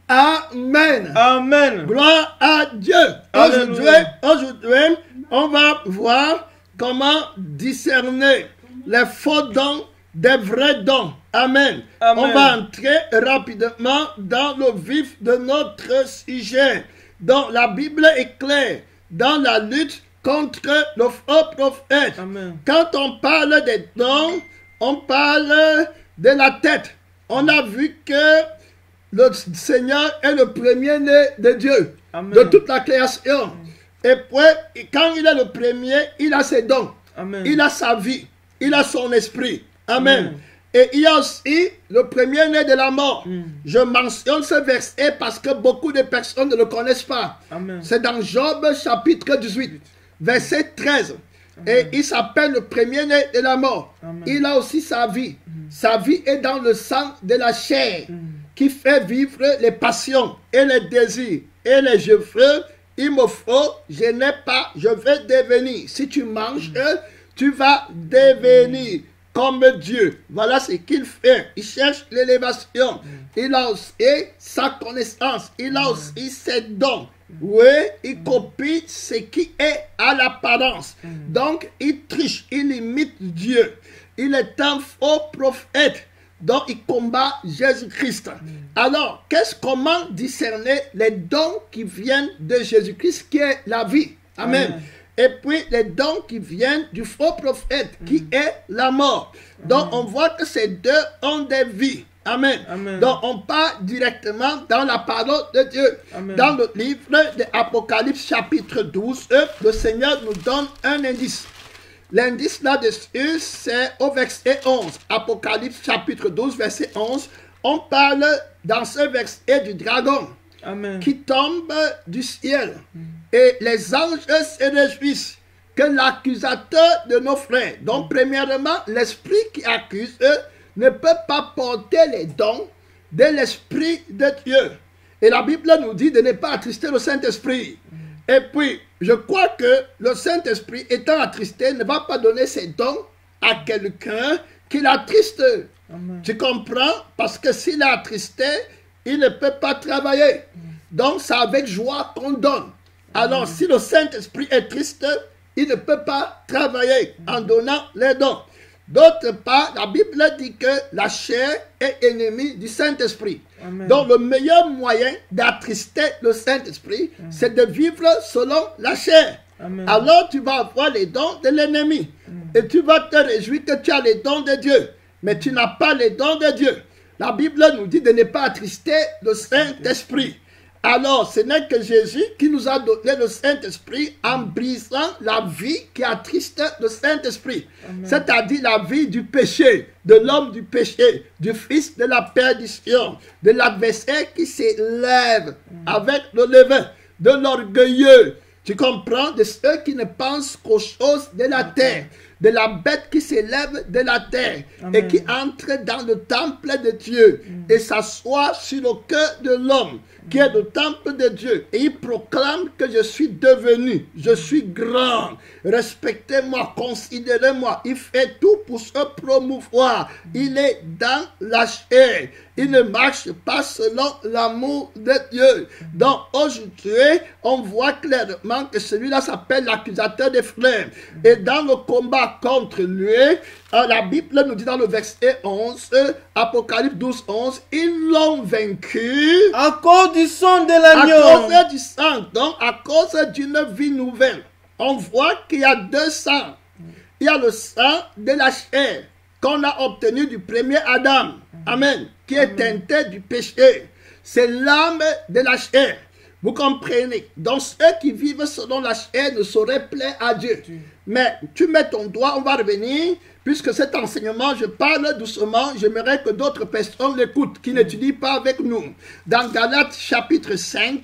Amen. Amen. Gloire à Dieu. Aujourd'hui, on va voir comment discerner les faux dons des vrais dons. Amen. Amen. On va entrer rapidement dans le vif de notre sujet. Donc la Bible est claire dans la lutte contre le faux prophète. Amen. Quand on parle des dons, on parle de la tête. On a vu que le Seigneur est le premier-né de Dieu, Amen. de toute la création. Et puis, quand il est le premier, il a ses dons. Amen. Il a sa vie. Il a son esprit. Amen. Amen. Et il y a aussi le premier-né de la mort. Je mentionne ce verset parce que beaucoup de personnes ne le connaissent pas. Amen. C'est dans Job chapitre 18, verset 13. Et il s'appelle le premier-né de la mort. Amen. Il a aussi sa vie. Sa vie est dans le sang de la chair qui fait vivre les passions et les désirs. Et les je veux, il me faut, je n'ai pas, je vais devenir. Si tu manges, tu vas devenir comme Dieu. Voilà ce qu'il fait. Il cherche l'élévation. Il a aussi sa connaissance. Il a aussi ses dons. Oui, il copie ce qui est à l'apparence. Donc, il triche, il imite Dieu. Il est un faux prophète. Donc, il combat Jésus-Christ. Alors, comment discerner les dons qui viennent de Jésus-Christ, qui est la vie? Amen. Et puis, les dons qui viennent du faux prophète, qui est la mort. Donc, on voit que ces deux ont des vies. Amen. Amen. Donc, on part directement dans la parole de Dieu. Amen. Dans le livre de Apocalypse chapitre 12, le Seigneur nous donne un indice. L'indice là-dessus, c'est au verset 11. Apocalypse chapitre 12, verset 11. On parle dans ce verset du dragon. Amen. Qui tombe du ciel. Et les anges se réjouissent que l'accusateur de nos frères, donc premièrement, l'esprit qui accuse, ne peut pas porter les dons de l'Esprit de Dieu. Et la Bible nous dit de ne pas attrister le Saint-Esprit. Et puis, je crois que le Saint-Esprit, étant attristé, ne va pas donner ses dons à quelqu'un qui l'attriste. Tu comprends? Parce que s'il est attristé, il ne peut pas travailler. Donc, c'est avec joie qu'on donne. Alors, si le Saint-Esprit est triste, il ne peut pas travailler en donnant les dons. D'autre part, la Bible dit que la chair est ennemie du Saint-Esprit. Donc, le meilleur moyen d'attrister le Saint-Esprit, c'est de vivre selon la chair. Amen. Alors, tu vas avoir les dons de l'ennemi. Et tu vas te réjouir que tu as les dons de Dieu. Mais tu n'as pas les dons de Dieu. La Bible nous dit de ne pas attrister le Saint-Esprit. Alors, ce n'est que Jésus qui nous a donné le Saint-Esprit en brisant la vie qui attriste le Saint-Esprit. C'est-à-dire la vie du péché, de l'homme du péché, du fils de la perdition, de l'adversaire qui s'élève avec le levain, de l'orgueilleux. Tu comprends? De ceux qui ne pensent qu'aux choses de la terre, de la bête qui s'élève de la terre et qui entre dans le temple de Dieu et s'assoit sur le cœur de l'homme qui est le temple de Dieu. Et il proclame que je suis devenu, je suis grand, respectez-moi, considérez-moi. Il fait tout pour se promouvoir. Il est dans la chair. Il ne marche pas selon l'amour de Dieu. Donc aujourd'hui, on voit clairement que celui-là s'appelle l'accusateur des frères. Et dans le combat contre lui, la Bible nous dit dans le verset 11, Apocalypse 12, 11, ils l'ont vaincu à cause du sang de à l'agneau. cause du sang, donc à cause d'une vie nouvelle. On voit qu'il y a deux sangs. Il y a le sang de la chair qu'on a obtenu du premier Adam. Amen. Qui est teinté du péché. C'est l'âme de la chair. Vous comprenez? Donc ceux qui vivent selon la chair ne sauraient plaire à Dieu. Mais tu mets ton doigt, on va revenir. Puisque cet enseignement, je parle doucement, j'aimerais que d'autres personnes l'écoutent, qui n'étudient pas avec nous. Dans Galates chapitre 5,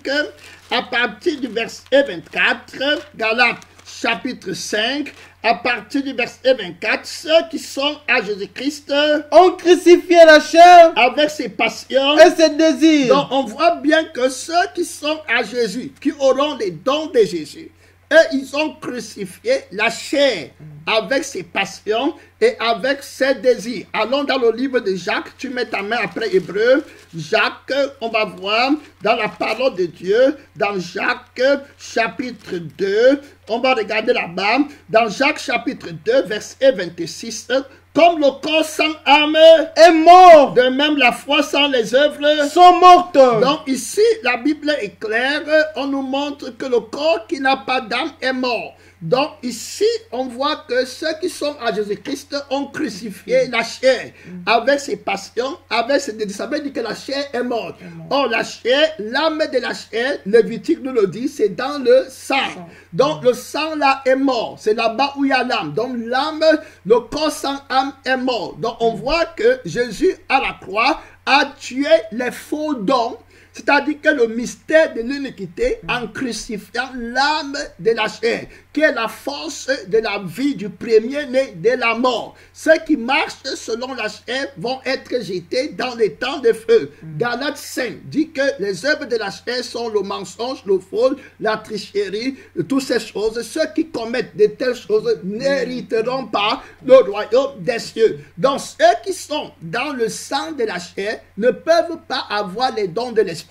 à partir du verset 24, Galates chapitre 5, à partir du verset 24, ceux qui sont à Jésus-Christ ont crucifié la chair avec ses passions et ses désirs. Donc on voit bien que ceux qui sont à Jésus, qui auront les dons de Jésus, eux, ils ont crucifié la chair avec ses passions et avec ses désirs. Allons dans le livre de Jacques, tu mets ta main après Hébreu. Jacques, on va voir dans la parole de Dieu, dans Jacques chapitre 2, on va regarder là-bas, dans Jacques chapitre 2, verset 26, comme le corps sans âme est mort, de même la foi sans les œuvres sont mortes. Donc ici, la Bible est claire, on nous montre que le corps qui n'a pas d'âme est mort. Donc ici, on voit que ceux qui sont à Jésus-Christ ont crucifié la chair avec ses passions, avec ses désirs. Ça veut dire que la chair est morte. Or la chair, l'âme de la chair, Lévitique nous le dit, c'est dans le sang. Donc le sang là est mort. C'est là-bas où il y a l'âme. Donc l'âme, le corps sans âme est mort. Donc on voit que Jésus à la croix a tué les faux dons. C'est-à-dire que le mystère de l'iniquité en crucifiant l'âme de la chair, qui est la force de la vie du premier-né de la mort. Ceux qui marchent selon la chair vont être jetés dans les temps de feu. Galates 5 dit que les œuvres de la chair sont le mensonge, le vol, la tricherie, toutes ces choses. Ceux qui commettent de telles choses n'hériteront pas le royaume des cieux. Donc ceux qui sont dans le sang de la chair ne peuvent pas avoir les dons de l'esprit.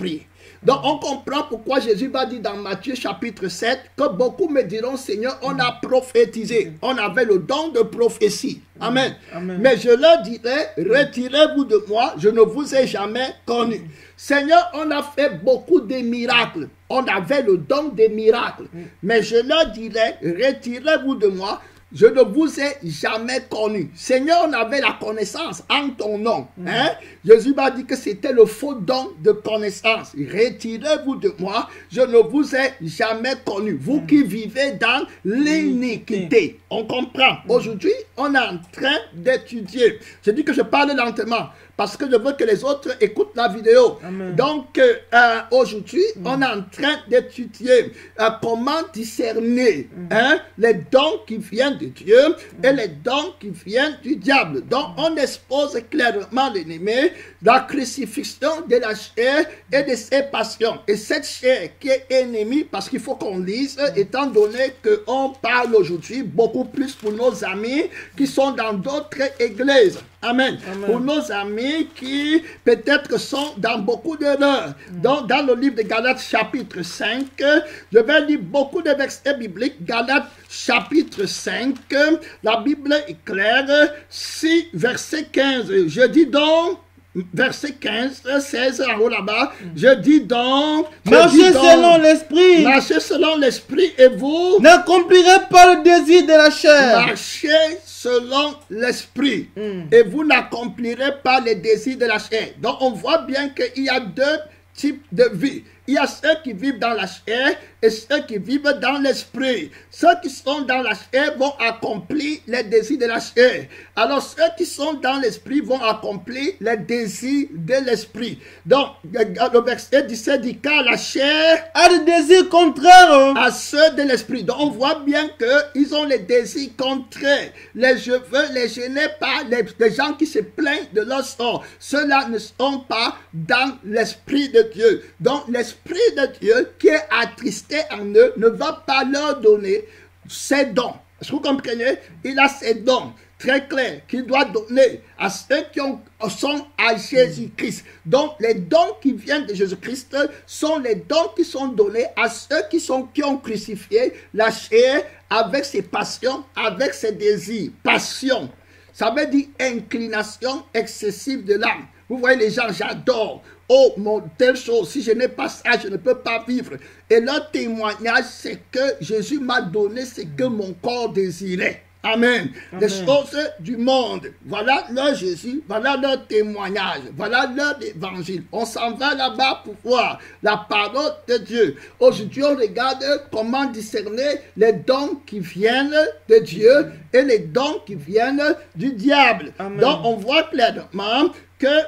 Donc on comprend pourquoi Jésus va dire dans Matthieu chapitre 7 que beaucoup me diront, Seigneur, on a prophétisé, on avait le don de prophétie. Amen. Amen. Mais je leur dirai, retirez-vous de moi, je ne vous ai jamais connu. Seigneur, on a fait beaucoup de miracles, on avait le don des miracles. Mais je leur dirai, retirez-vous de moi, je ne vous ai jamais connu. Seigneur, on avait la connaissance en ton nom. Hein? Jésus m'a dit que c'était le faux don de connaissance. Retirez-vous de moi, je ne vous ai jamais connu. Vous qui vivez dans l'iniquité. On comprend. Aujourd'hui, on est en train d'étudier. Je dis que je parle lentement parce que je veux que les autres écoutent la vidéo. Amen. Donc, aujourd'hui, on est en train d'étudier comment discerner les dons qui viennent de Dieu et les dons qui viennent du diable. Donc, on expose clairement l'ennemi, la crucifixion de la chair et de ses passions. Et cette chair qui est ennemie, parce qu'il faut qu'on lise, étant donné qu'on parle aujourd'hui beaucoup plus pour nos amis qui sont dans d'autres églises. Amen. Amen. Pour nos amis qui peut-être sont dans beaucoup d'erreurs. Donc, dans le livre de Galates chapitre 5, je vais lire beaucoup de versets bibliques. Galates chapitre 5, la Bible est claire. 6, verset 15. Je dis donc, verset 15, 16, en haut là-bas, je dis donc, marchez selon l'esprit. Marchez selon l'esprit et vous n'accomplirez pas le désir de la chair. Marchez selon l'esprit et vous n'accomplirez pas les désirs de la chair. Donc on voit bien qu'il y a deux types de vie. Il y a ceux qui vivent dans la chair et ceux qui vivent dans l'esprit. Ceux qui sont dans la chair vont accomplir les désirs de la chair. Alors ceux qui sont dans l'esprit vont accomplir les désirs de l'esprit. Donc le verset 17 dit car la chair a des désirs contraires à ceux de l'esprit. Donc on voit bien qu'ils ont les désirs contraires. Je veux les gêner pas, les gens qui se plaignent de leur sort. Ceux-là ne sont pas dans l'esprit de Dieu. Donc l'esprit de Dieu qui est attristé en eux ne va pas leur donner ses dons. Est-ce que vous comprenez? Il a ses dons très clairs qu'il doit donner à ceux qui sont à Jésus-Christ. Donc les dons qui viennent de Jésus-Christ sont les dons qui sont donnés à ceux qui ont crucifié la chair avec ses passions, avec ses désirs. Passion, ça veut dire inclination excessive de l'âme. Vous voyez les gens, j'adore. Oh, mon telle chose, si je n'ai pas ça, je ne peux pas vivre. Et leur témoignage, c'est que Jésus m'a donné ce que mon corps désirait. Amen. Les choses du monde. Voilà leur Jésus, voilà leur témoignage, voilà leur évangile. On s'en va là-bas pour voir la parole de Dieu. Aujourd'hui, on regarde comment discerner les dons qui viennent de Dieu et les dons qui viennent du diable. Amen. Donc, on voit clairement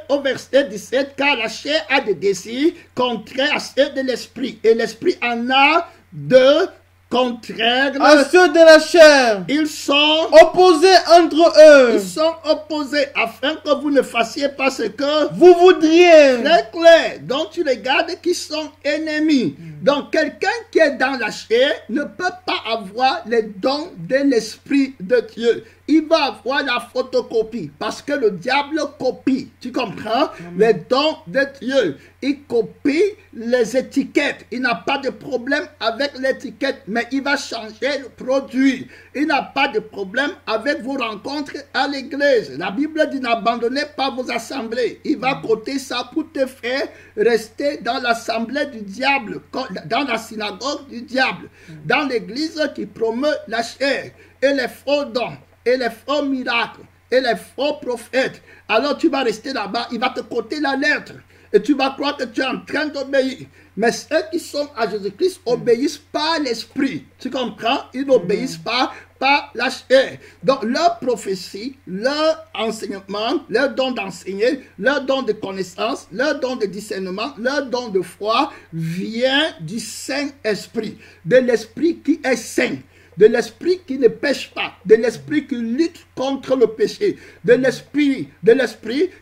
au verset 17, car la chair a des désirs contraires à ceux de l'esprit. Et l'esprit en a de contraires à ceux de la chair, ils sont opposés entre eux. Ils sont opposés afin que vous ne fassiez pas ce que Vous voudriez. très clair. Donc tu regardes qui sont ennemis. Donc quelqu'un qui est dans la chair ne peut pas avoir les dons de l'Esprit de Dieu. Il va avoir la photocopie parce que le diable copie. Tu comprends? Les dons de Dieu. Il copie les étiquettes. Il n'a pas de problème avec l'étiquette, mais il va changer le produit. Il n'a pas de problème avec vos rencontres à l'église. La Bible dit n'abandonnez pas vos assemblées. Il va coter ça pour te faire rester dans l'assemblée du diable, dans la synagogue du diable, dans l'église qui promeut la chair et les faux dons et les faux miracles et les faux prophètes. Alors tu vas rester là-bas, il va te coter la lettre et tu vas croire que tu es en train d'obéir. Mais ceux qui sont à Jésus-Christ obéissent par l'esprit. Tu comprends? Ils n'obéissent pas par la chair. Donc leur prophétie, leur enseignement, leur don d'enseigner, leur don de connaissance, leur don de discernement, leur don de foi vient du Saint-Esprit, de l'Esprit qui est saint, de l'Esprit qui ne pêche pas, de l'Esprit qui lutte contre le péché, de l'Esprit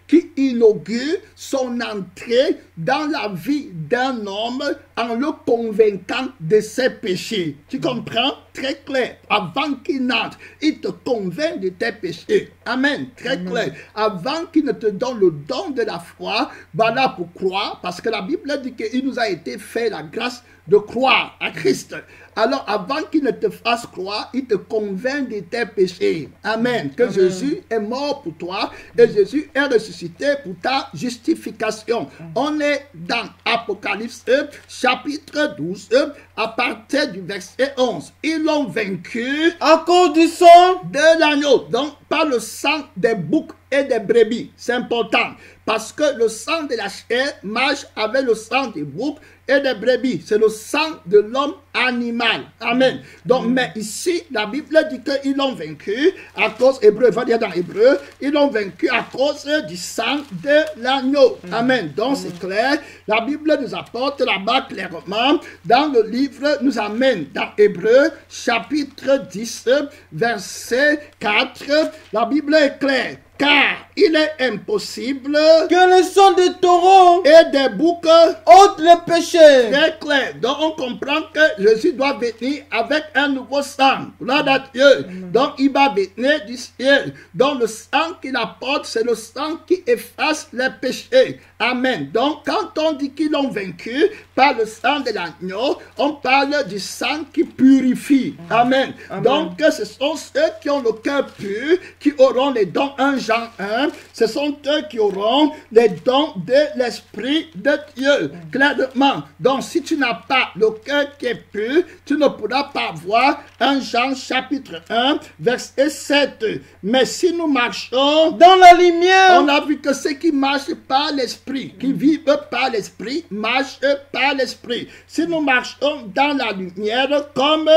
qui inaugure son entrée dans la vie d'un homme en le convainquant de ses péchés. Tu comprends? Très clair. Avant qu'il n'entre, il te convainc de tes péchés. Amen. Très clair. Avant qu'il ne te donne le don de la foi, voilà pour croire, parce que la Bible dit qu'il nous a été fait la grâce de croire à Christ. Alors, avant qu'il ne te fasse croire, il te convainc de tes péchés. Amen. Que Jésus est mort pour toi et Jésus est ressuscité pour ta justification. On est dans Apocalypse chapitre 12 à partir du verset 11. Ils l'ont vaincu À cause du sang de l'agneau. Donc, par le sang des boucs et des brebis. C'est important. Parce que le sang de la chair marche avec le sang des boucs et des brebis. C'est le sang de l'homme animal. Amen. Donc, mais ici, la Bible dit qu'ils l'ont vaincu à cause, Hébreu, va dire dans Hébreu, ils l'ont vaincu à cause du sang de l'agneau. Amen. Donc, c'est clair. La Bible nous apporte là-bas clairement. Dans le livre, nous amène dans Hébreu, chapitre 10, verset 4. La Bible est claire. Car il est impossible que le sang des taureaux et des boucs ôte le péché. très clair. Donc on comprend que Jésus doit venir avec un nouveau sang. Gloire à Dieu. Donc il va venir du ciel. Donc le sang qu'il apporte, c'est le sang qui efface les péchés. Amen. Donc quand on dit qu'ils l'ont vaincu par le sang de l'agneau, on parle du sang qui purifie. Amen. Donc ce sont ceux qui ont le cœur pur, qui auront les dons 1 Jean 1, ce sont eux qui auront les dons de l'Esprit de Dieu. Clairement. Donc, si tu n'as pas le cœur qui est pur, tu ne pourras pas voir 1 Jean chapitre 1, verset 7. Mais si nous marchons Dans la lumière, on a vu que ceux qui marchent par l'Esprit, qui vivent par l'Esprit, marchent par l'Esprit. Si nous marchons dans la lumière, comme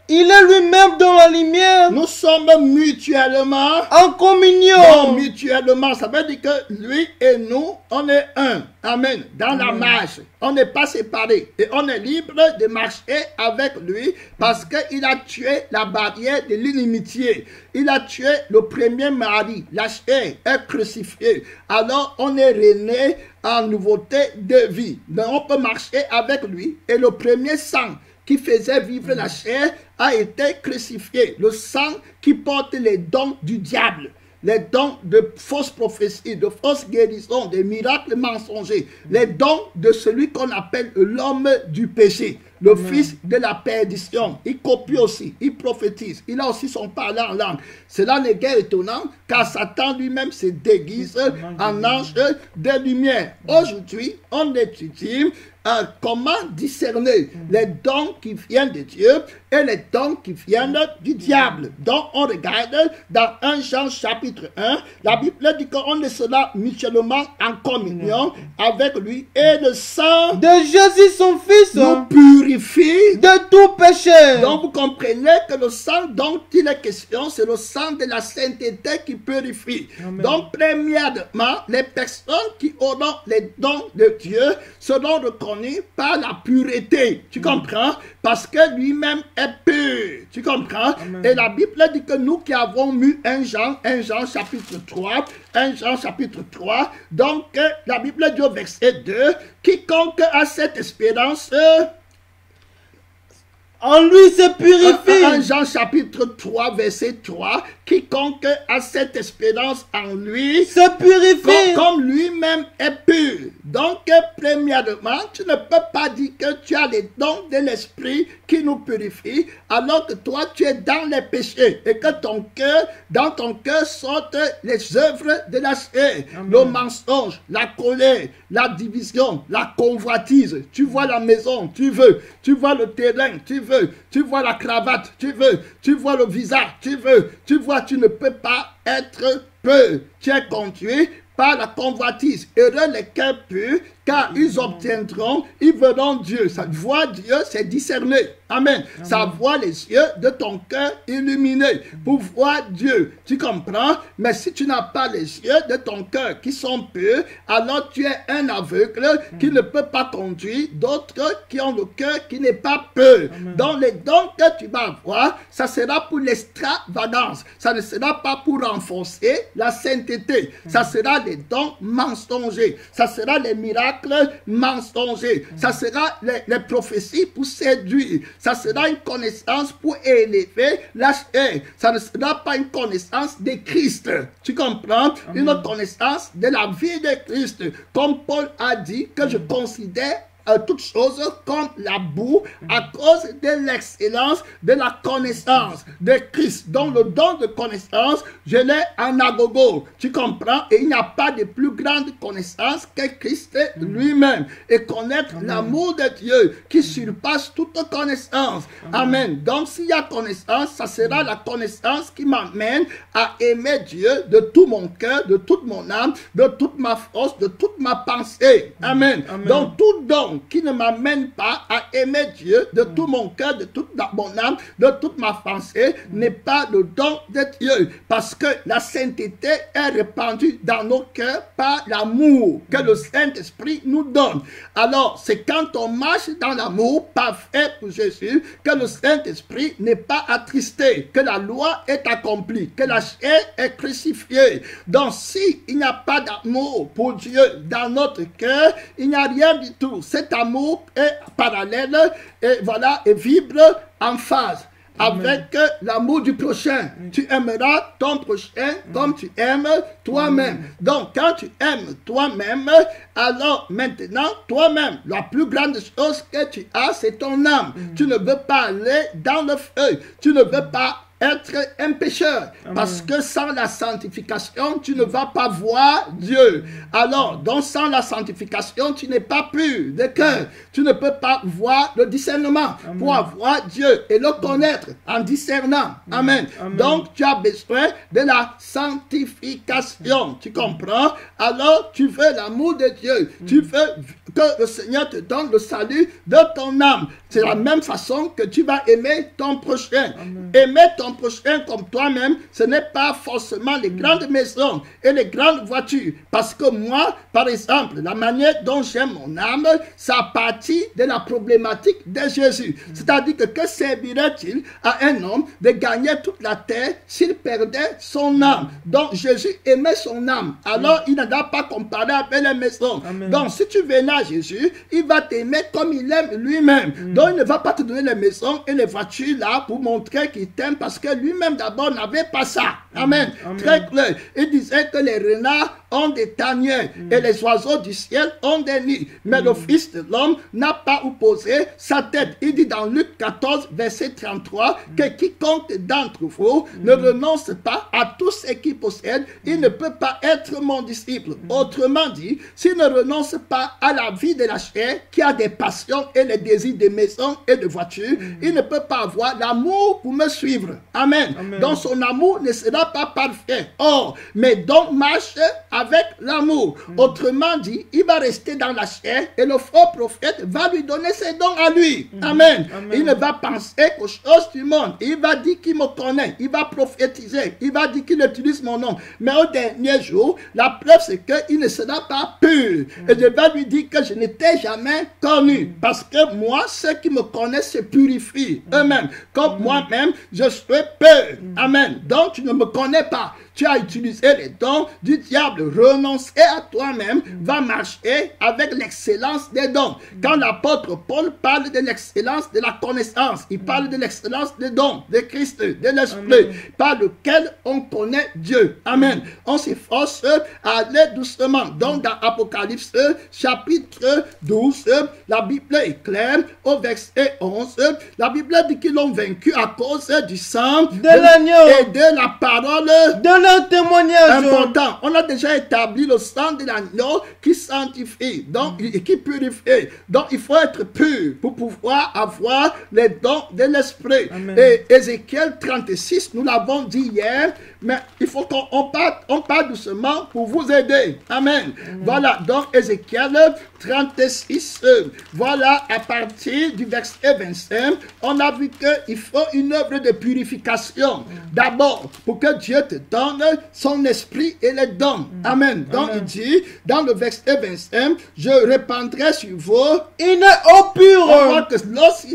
il est lui-même dans la lumière, nous sommes mutuellement en communion. non, mutuellement, ça veut dire que lui et nous, on est un. Amen. Dans la marche, on n'est pas séparés. Et on est libre de marcher avec lui parce qu'il a tué la barrière de l'inimitié. Il a tué le premier mari. La chair est crucifiée. Alors, on est rené en nouveauté de vie. Donc, on peut marcher avec lui. Et le premier sang qui faisait vivre la chair a été crucifié. Le sang qui porte les dons du diable. Les dons de fausses prophéties, de fausses guérisons, des miracles mensongers. Les dons de celui qu'on appelle l'homme du péché, le fils de la perdition. Il copie aussi, il prophétise. Il a aussi son parler en langue. Cela n'est guère étonnant, car Satan lui-même se déguise en ange de lumière. Aujourd'hui, on étudie comment discerner les dons qui viennent de Dieu et les dons qui viennent du diable. Donc, on regarde dans 1 Jean chapitre 1, la Bible dit qu'on est cela mutuellement en communion avec lui et le sang de Jésus son fils nous purifie. purifie de tout péché. Donc vous comprenez que le sang dont il est question, c'est le sang de la sainteté qui purifie. Amen. Donc premièrement, les personnes qui auront les dons de Dieu seront reconnues par la pureté. Tu comprends? Parce que lui-même est pur. Tu comprends? Amen. Et la Bible dit que nous qui avons lu 1 Jean chapitre 3, 1 Jean chapitre 3, donc la Bible dit au verset 2, quiconque a cette espérance, En lui se 1 purifie. Jean chapitre 3, verset 3, quiconque a cette espérance en lui, Se purifie. comme lui-même est pur. Donc, premièrement, tu ne peux pas dire que tu as les dons de l'esprit qui nous purifient, alors que toi, tu es dans les péchés et que dans ton cœur sortent les œuvres de la chair, le mensonge, la colère, la division, la convoitise. Tu vois la maison, tu veux, tu vois le terrain, tu veux, tu vois la cravate, tu veux, tu vois le visage, tu veux, tu vois, tu ne peux pas être peu. Tu es conduit par la convoitise. Heureux les cœurs purs, car ils obtiendront, ils verront Dieu. Ça voit Dieu, c'est discerner. Amen. Ça voit les yeux de ton cœur illuminés pour voir Dieu. Tu comprends? Mais si tu n'as pas les yeux de ton cœur qui sont purs, alors tu es un aveugle qui ne peut pas conduire d'autres qui ont le cœur qui n'est pas pur. Donc les dons que tu vas avoir, ça sera pour l'extravagance. Ça ne sera pas pour renforcer la sainteté. Ça sera des dons mensongers. Ça sera les miracles mensongers. Ça sera les prophéties pour séduire. Ça sera une connaissance pour élever la chair. Ça ne sera pas une connaissance de Christ. Tu comprends? Une connaissance de la vie de Christ. Comme Paul a dit que je considère toutes choses comme la boue à cause de l'excellence de la connaissance de Christ. Donc le don de connaissance, je l'ai en agogo. Tu comprends? Et il n'y a pas de plus grande connaissance que Christ lui-même. Et connaître l'amour de Dieu qui surpasse toute connaissance. Amen. Donc s'il y a connaissance, ça sera la connaissance qui m'amène à aimer Dieu de tout mon cœur, de toute mon âme, de toute ma force, de toute ma pensée. Amen. Donc tout don qui ne m'amène pas à aimer Dieu de tout mon cœur, de toute mon âme, de toute ma pensée, n'est pas le don de Dieu. Parce que la sainteté est répandue dans nos cœurs par l'amour que le Saint-Esprit nous donne. Alors, c'est quand on marche dans l'amour parfait pour Jésus que le Saint-Esprit n'est pas attristé, que la loi est accomplie, que la chair est crucifiée. Donc, s'il n'y a pas d'amour pour Dieu dans notre cœur, il n'y a rien du tout. Cet amour est parallèle et voilà, et vibre en phase avec l'amour du prochain. Tu aimeras ton prochain comme tu aimes toi-même. Donc, quand tu aimes toi-même, alors maintenant, toi-même, la plus grande chose que tu as, c'est ton âme. Tu ne veux pas aller dans le feu. Tu ne veux pas être un pécheur. Parce que sans la sanctification, tu ne vas pas voir Dieu. Alors, donc sans la sanctification, tu n'es pas pur de cœur. Tu ne peux pas voir le discernement pour avoir Dieu et le connaître en discernant. Amen. Donc, tu as besoin de la sanctification. Tu comprends? Alors, tu veux l'amour de Dieu. Tu veux que le Seigneur te donne le salut de ton âme. C'est la même façon que tu vas aimer ton prochain. Aimer ton prochain comme toi-même, ce n'est pas forcément les grandes maisons et les grandes voitures. Parce que moi, par exemple, la manière dont j'aime mon âme, ça partit de la problématique de Jésus. C'est-à-dire que servirait-il à un homme de gagner toute la terre s'il perdait son âme? Donc Jésus aimait son âme. Alors il ne doit pas comparer avec les maisons. Donc si tu venais à Jésus, il va t'aimer comme il aime lui-même. Donc il ne va pas te donner les maisons et les voitures là pour montrer qu'il t'aime parce que lui-même d'abord n'avait pas ça. Amen. Très clair. Il disait que les renards ont des tanières et les oiseaux du ciel ont des nids. Mais le Fils de l'homme n'a pas où poser sa tête. Il dit dans Luc 14, verset 33, que quiconque d'entre vous ne renonce pas à tout ce qu'il possède, il ne peut pas être mon disciple. Autrement dit, s'il ne renonce pas à la vie de la chair, qui a des passions et les désirs de maison et de voiture, il ne peut pas avoir l'amour pour me suivre. Amen. Donc son amour ne sera sera pas parfait. Or, mes dons marchent avec l'amour. Autrement dit, il va rester dans la chair et le faux prophète va lui donner ses dons à lui. Amen. Il ne va penser qu'aux choses du monde. Il va dire qu'il me connaît. Il va prophétiser. Il va dire qu'il utilise mon nom. Mais au dernier jour, la preuve c'est qu'il ne sera pas pur. Et je vais lui dire que je n'étais jamais connu. Parce que moi, ceux qui me connaissent se purifient eux-mêmes. Comme moi-même, je suis pur. Amen. Donc, tu ne me connais pas. Tu as utilisé les dons du diable. Renoncer à toi-même va marcher avec l'excellence des dons. Quand l'apôtre Paul parle de l'excellence de la connaissance, il parle de l'excellence des dons de Christ, de l'Esprit, par lequel on connaît Dieu. Amen. On s'efforce à aller doucement. Donc, dans Apocalypse, chapitre 12, la Bible est claire, au verset 11, la Bible dit qu'ils l'ont vaincu à cause du sang de l'agneau et de la parole de leur témoignage. Important. On a déjà établi le sang de l'agneau qui sanctifie, donc et qui purifie. Donc il faut être pur pour pouvoir avoir les dons de l'esprit. Et Ézéchiel 36, nous l'avons dit hier, mais il faut qu'on parle doucement pour vous aider. Amen. Voilà, donc Ézéchiel 36, voilà, à partir du verset 25, on a vu qu'il faut une œuvre de purification. D'abord, pour que Dieu te donne son esprit et les dons. Amen. Donc il dit, dans le verset 25, je répandrai sur vous une eau pure.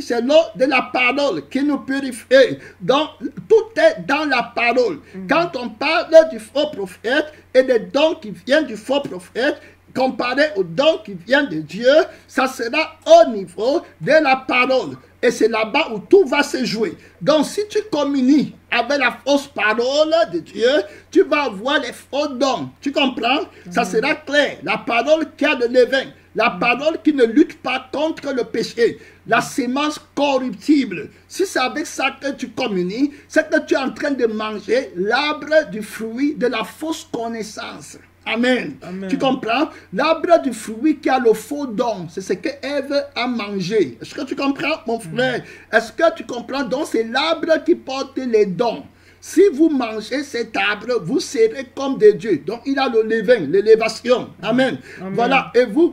C'est l'eau de la parole qui nous purifie. Donc, tout est dans la parole. Quand on parle du faux prophète et des dons qui viennent du faux prophète, comparé aux dons qui viennent de Dieu, ça sera au niveau de la parole. Et c'est là-bas où tout va se jouer. Donc, si tu communies avec la fausse parole de Dieu, tu vas avoir les faux dons. Tu comprends? Ça sera clair. La parole qui a de levain. La parole qui ne lutte pas contre le péché. La sémence corruptible. Si c'est avec ça que tu communies, c'est que tu es en train de manger l'arbre du fruit de la fausse connaissance. Amen. Tu comprends? L'arbre du fruit qui a le faux don, c'est ce que Ève a mangé. Est-ce que tu comprends, mon frère? Est-ce que tu comprends? Donc, c'est l'arbre qui porte les dons. Si vous mangez cet arbre, vous serez comme des dieux. Donc, il a le levain, l'élévation. Amen. Voilà. Et vos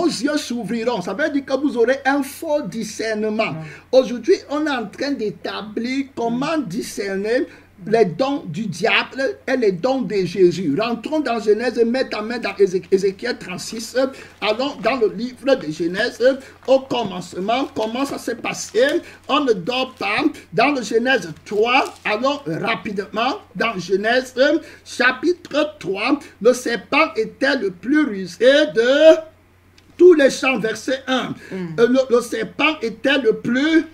yeux s'ouvriront. Ça veut dire que vous aurez un faux discernement. Aujourd'hui, on est en train d'établir comment discerner les dons du diable et les dons de Jésus. Rentrons dans Genèse et mets ta main dans Ézéchiel 36. Allons dans le livre de Genèse. Au commencement, comment ça s'est passé? On ne dort pas. Dans le Genèse 3, allons rapidement dans Genèse chapitre 3. Le serpent était le plus rusé de tous les champs. Verset 1. Le serpent était le plus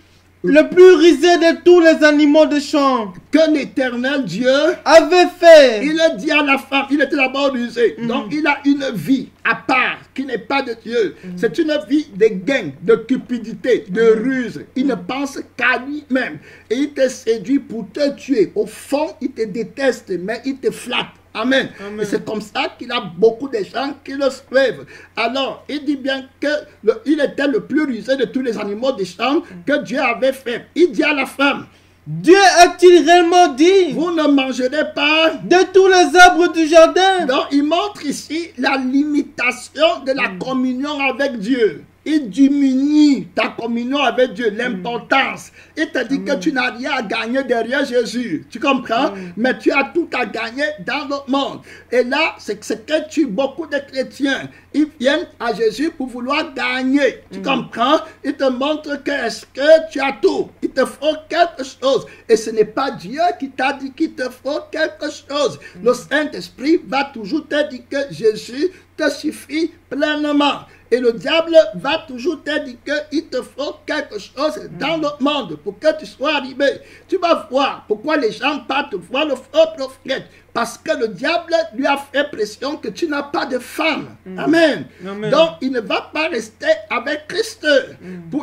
rusé de tous les animaux de champ que l'Éternel Dieu avait fait. Il a dit à la femme, il était d'abord rusé. Donc il a une vie à part qui n'est pas de Dieu. C'est une vie de gain, de cupidité, de ruse. Il ne pense qu'à lui-même. Et il te séduit pour te tuer. Au fond, il te déteste, mais il te flatte. Amen. Et c'est comme ça qu'il a beaucoup de gens qui le suivent. Alors, il dit bien qu'il était le plus rusé de tous les animaux des champs que Dieu avait fait. Il dit à la femme, Dieu a-t-il réellement dit, vous ne mangerez pas de tous les arbres du jardin? Donc, il montre ici la limitation de la communion avec Dieu. Il diminue ta communion avec Dieu, l'importance. Il te dit que tu n'as rien à gagner derrière Jésus. Tu comprends? Mais tu as tout à gagner dans le monde. Et là, c'est que beaucoup de chrétiens, ils viennent à Jésus pour vouloir gagner. Tu comprends? Il te montre que est-ce que tu as tout. Il te faut quelque chose. Et ce n'est pas Dieu qui t'a dit qu'il te faut quelque chose. Le Saint-Esprit va toujours te dire que Jésus te suffit pleinement. Et le diable va toujours te dire qu'il te faut quelque chose dans le monde pour que tu sois arrivé. Tu vas voir pourquoi les gens partent voir le faux prophète. Parce que le diable lui a fait pression que tu n'as pas de femme. Amen. Donc, il ne va pas rester avec Christ.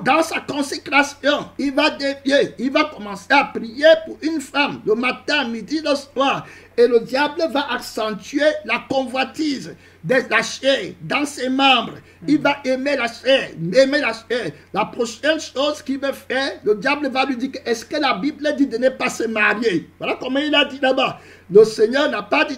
Dans sa consécration, il va dévier. Il va commencer à prier pour une femme le matin, midi, le soir. Et le diable va accentuer la convoitise. de la chair dans ses membres. Il va aimer la chair, aimer la chair. La prochaine chose qu'il veut faire, le diable va lui dire, est-ce que la Bible dit de ne pas se marier? Voilà comment il a dit là-bas. Le Seigneur n'a pas dit,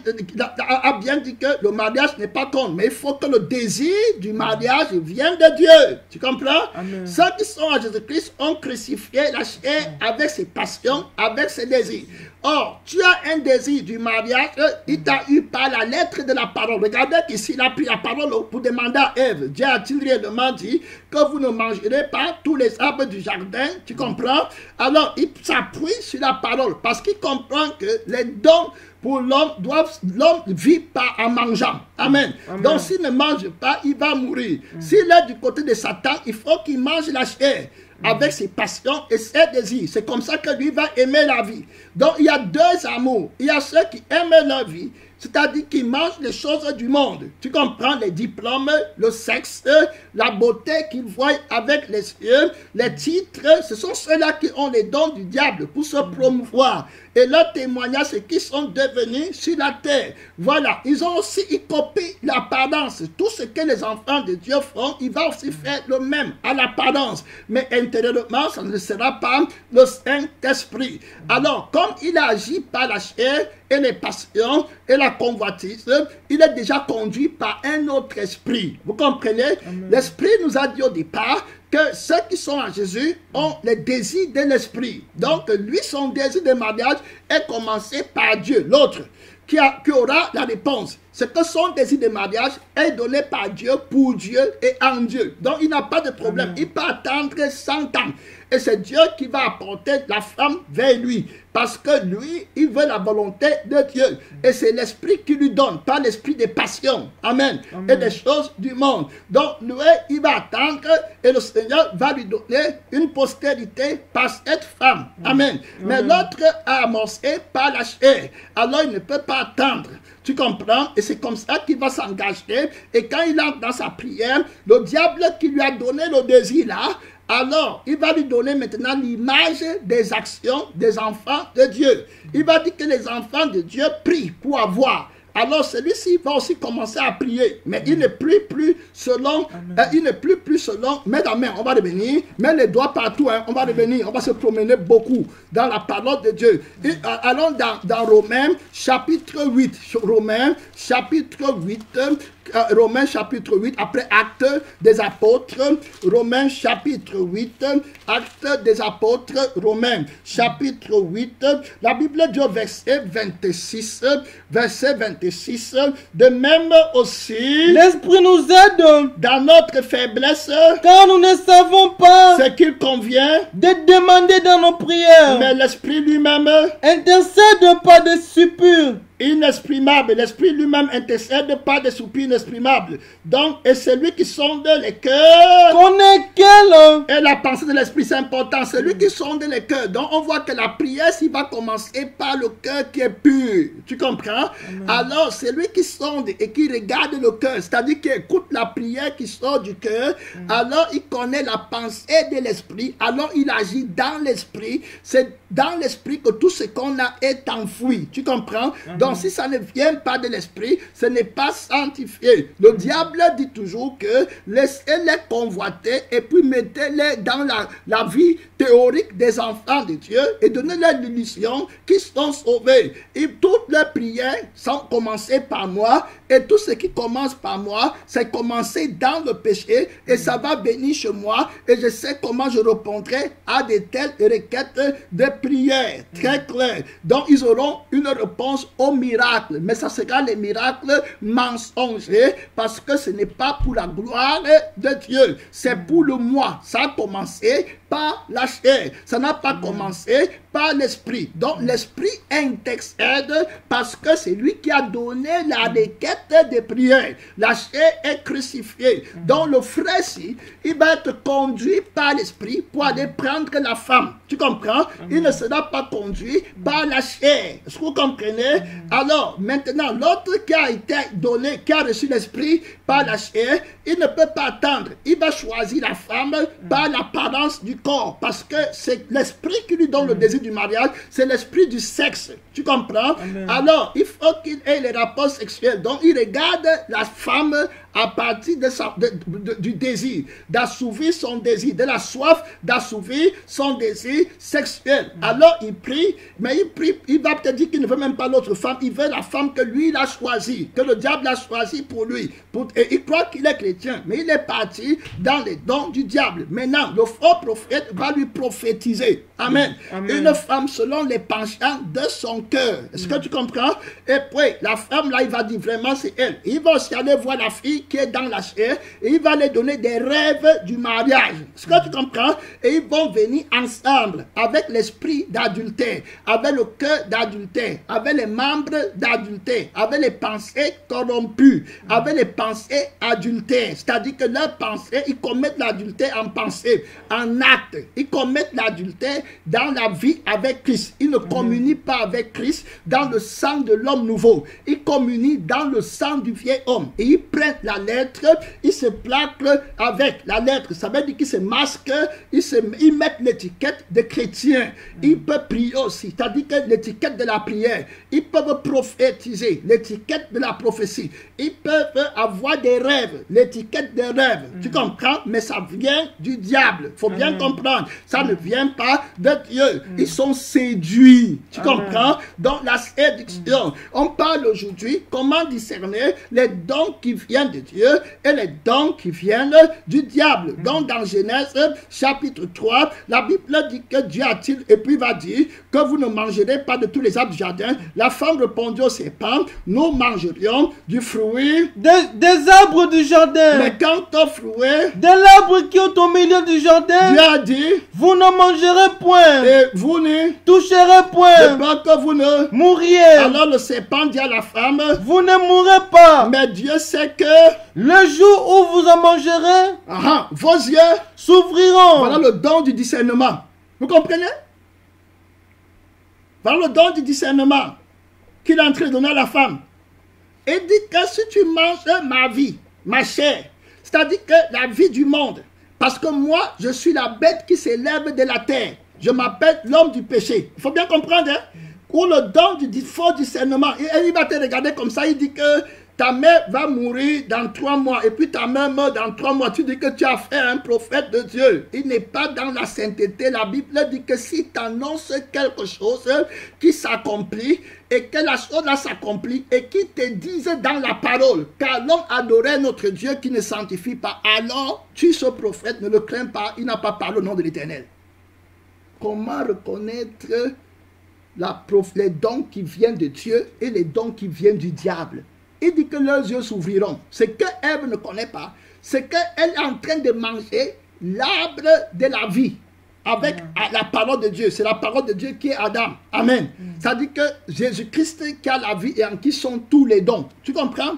a bien dit que le mariage n'est pas contre, mais il faut que le désir du mariage vienne de Dieu. Tu comprends? Amen. Ceux qui sont à Jésus-Christ ont crucifié la chair avec ses passions, avec ses désirs. Or, tu as un désir du mariage, il t'a eu par la lettre de la parole. Regardez qu'ici, il a pris la parole pour demander à Ève. Dieu a-t-il réellement dit que vous ne mangerez pas tous les arbres du jardin? Tu comprends? Alors, il s'appuie sur la parole parce qu'il comprend que les dons pour l'homme vit pas en mangeant. Amen. Amen. Donc, s'il ne mange pas, il va mourir. S'il est du côté de Satan, il faut qu'il mange la chair avec ses passions et ses désirs. C'est comme ça que lui va aimer la vie. Donc, il y a deux amours. Il y a ceux qui aiment la vie, c'est-à-dire qui mangent les choses du monde. Tu comprends? Les diplômes, le sexe, la beauté qu'ils voient avec les yeux, les titres. Ce sont ceux-là qui ont les dons du diable pour se promouvoir. Et leur témoignage, c'est qu'ils sont devenus sur la terre. Voilà. Ils ont aussi, ils copient l'apparence. Tout ce que les enfants de Dieu font, il va aussi faire le même à l'apparence. Mais intérieurement, ça ne sera pas le Saint-Esprit. Alors, comme il agit par la chair et les passions et la convoitise, il est déjà conduit par un autre esprit. Vous comprenez? L'esprit nous a dit au départ que ceux qui sont en Jésus ont les désirs de l'esprit. Donc, lui, son désir de mariage est commencé par Dieu. L'autre qui aura la réponse, c'est que son désir de mariage est donné par Dieu, pour Dieu et en Dieu. Donc, il n'a pas de problème. Il peut attendre 100 ans. Et c'est Dieu qui va apporter la femme vers lui. Parce que lui, il veut la volonté de Dieu. Et c'est l'esprit qui lui donne, pas l'esprit des passions. Amen. Et des choses du monde. Donc, lui, il va attendre et le Seigneur va lui donner une postérité par cette femme. Amen. Mais l'autre a amorcé par la chair. Alors, il ne peut pas attendre. Tu comprends? Et c'est comme ça qu'il va s'engager. Et quand il entre dans sa prière, le diable qui lui a donné le désir là, alors, il va lui donner maintenant l'image des actions des enfants de Dieu. Il va dire que les enfants de Dieu prient pour avoir. Alors, celui-ci va aussi commencer à prier. Mais il ne prie plus selon, mets la main, on va revenir, mets les doigts partout, hein, on va revenir, on va se promener beaucoup dans la parole de Dieu. Et, allons dans Romains chapitre 8, Romains chapitre 8, Romains chapitre 8, après Actes des apôtres, Romains chapitre 8, Actes des apôtres, Romains chapitre 8, la Bible dit au verset 26, de même aussi, l'Esprit nous aide dans notre faiblesse, car nous ne savons pas ce qu'il convient de demander dans nos prières. Mais l'Esprit lui-même intercède par des soupirs inexprimable. L'Esprit lui-même intercède par des soupirs inexprimables. Donc, et celui qui sonde les cœurs connaît quelle et la pensée de l'Esprit, c'est important. Celui qui sonde les cœurs. Donc, on voit que la prière, s'il va commencer par le cœur qui est pur. Tu comprends? Alors, celui qui sonde et qui regarde le cœur, c'est-à-dire qui écoute la prière qui sort du cœur, alors il connaît la pensée de l'Esprit. Alors, il agit dans l'Esprit. C'est dans l'Esprit que tout ce qu'on a est enfoui. Tu comprends? Donc, si ça ne vient pas de l'Esprit, ce n'est pas sanctifié. Le diable dit toujours que laissez-les convoiter et puis mettez-les dans la vie théorique des enfants de Dieu et donnez-leur l'illusion qu'ils sont sauvés. Et toutes les prières sont commencées par moi et tout ce qui commence par moi, c'est commencer dans le péché et ça va venir chez moi et je sais comment je répondrai à de telles requêtes de prière. Très clair. Donc, ils auront une réponse au miracle, mais ça sera les miracles mensongers parce que ce n'est pas pour la gloire de Dieu, c'est pour le moi. Ça a commencé par la chair, ça n'a pas commencé par l'Esprit. Donc l'Esprit intercède parce que c'est lui qui a donné la requête de prière. La chair est crucifiée. Donc le frère-ci, il va être conduit par l'Esprit pour aller prendre la femme. Tu comprends? Il ne sera pas conduit par la chair. Est-ce que vous comprenez? Alors maintenant, l'autre qui a été donné, qui a reçu l'Esprit par la chair, il ne peut pas attendre. Il va choisir la femme par l'apparence du corps parce que c'est l'Esprit qui lui donne le désir du du mariage, c'est l'esprit du sexe. Tu comprends? Amen. Alors, il faut qu'il ait les rapports sexuels. Donc, il regarde la femme à partir du désir, d'assouvir son désir, de la soif d'assouvir son désir sexuel. Alors, il prie, mais il va peut-être dire qu'il ne veut même pas l'autre femme, il veut la femme que lui, il a choisie, que le diable a choisie pour lui. Et il croit qu'il est chrétien, mais il est parti dans les dons du diable. Maintenant, le faux prophète va lui prophétiser. Amen. Amen. Une femme selon les penchants de son cœur. Est-ce que tu comprends? Et puis, la femme, là, il va dire vraiment, c'est elle. Il va aussi aller voir la fille qui est dans la chair et il va lui donner des rêves du mariage. Est-ce que tu comprends? Et ils vont venir ensemble avec l'esprit d'adultère, avec le cœur d'adultère, avec les membres d'adultère, avec les pensées corrompues, avec les pensées adultères. C'est-à-dire que leurs pensées, ils commettent l'adultère en pensée, en acte. Ils commettent l'adultère dans la vie avec Christ. Ils ne communient pas avec Christ dans le sang de l'homme nouveau. Ils communient dans le sang du vieil homme. Et ils prennent la lettre, ils se plaquent avec la lettre. Ça veut dire qu'ils se masquent, ils mettent l'étiquette de chrétien. Ils peuvent prier aussi, c'est-à-dire que l'étiquette de la prière. Ils peuvent prophétiser, l'étiquette de la prophétie. Ils peuvent avoir des rêves, l'étiquette des rêves. Tu comprends? Mais ça vient du diable. Il faut bien comprendre. Ça ne vient pas de Dieu. Ils sont séduits. Tu comprends? Donc la séduction. On parle aujourd'hui comment discerner les dons qui viennent de Dieu et les dons qui viennent du diable. Donc dans Genèse chapitre 3, la Bible dit que Dieu a-t-il, et puis il va dire que vous ne mangerez pas de tous les arbres du jardin. La femme répondit au serpent, nous mangerions du fruit des arbres du jardin. Mais quant au fruit de l'arbre qui est au milieu du jardin, Dieu a dit, vous ne mangerez point, et vous ne toucherez de point, peur que vous ne mourriez. Alors le serpent dit à la femme, Vous ne mourrez pas. mais Dieu sait que Le jour où vous en mangerez, vos yeux, s'ouvriront. voilà le don du discernement. Vous comprenez? Voilà le don du discernement qu'il est en train de donner à la femme. Et dit que si tu manges ma vie, ma chair, c'est-à-dire que la vie du monde, parce que moi, je suis la bête qui s'élève de la terre. Je m'appelle l'homme du péché. Il faut bien comprendre, hein? Ou le don du faux discernement. Et il va te regarder comme ça, il dit que ta mère va mourir dans 3 mois, et puis ta mère meurt dans 3 mois. Tu dis que tu as fait un prophète de Dieu. Il n'est pas dans la sainteté. La Bible dit que si tu annonces quelque chose qui s'accomplit, et que la chose-là s'accomplit, et qui te dise dans la parole, car l'homme adorait notre Dieu qui ne sanctifie pas, alors tu, ce prophète, ne le crains pas, il n'a pas parlé au nom de l'Éternel. Comment reconnaître les dons qui viennent de Dieu et les dons qui viennent du diable? Il dit que leurs yeux s'ouvriront. Ce que Ève ne connaît pas, c'est qu'elle est en train de manger l'arbre de la vie avec la parole de Dieu. C'est la parole de Dieu qui est Adam. Amen. Ça dit que Jésus-Christ qui a la vie et en qui sont tous les dons. Tu comprends?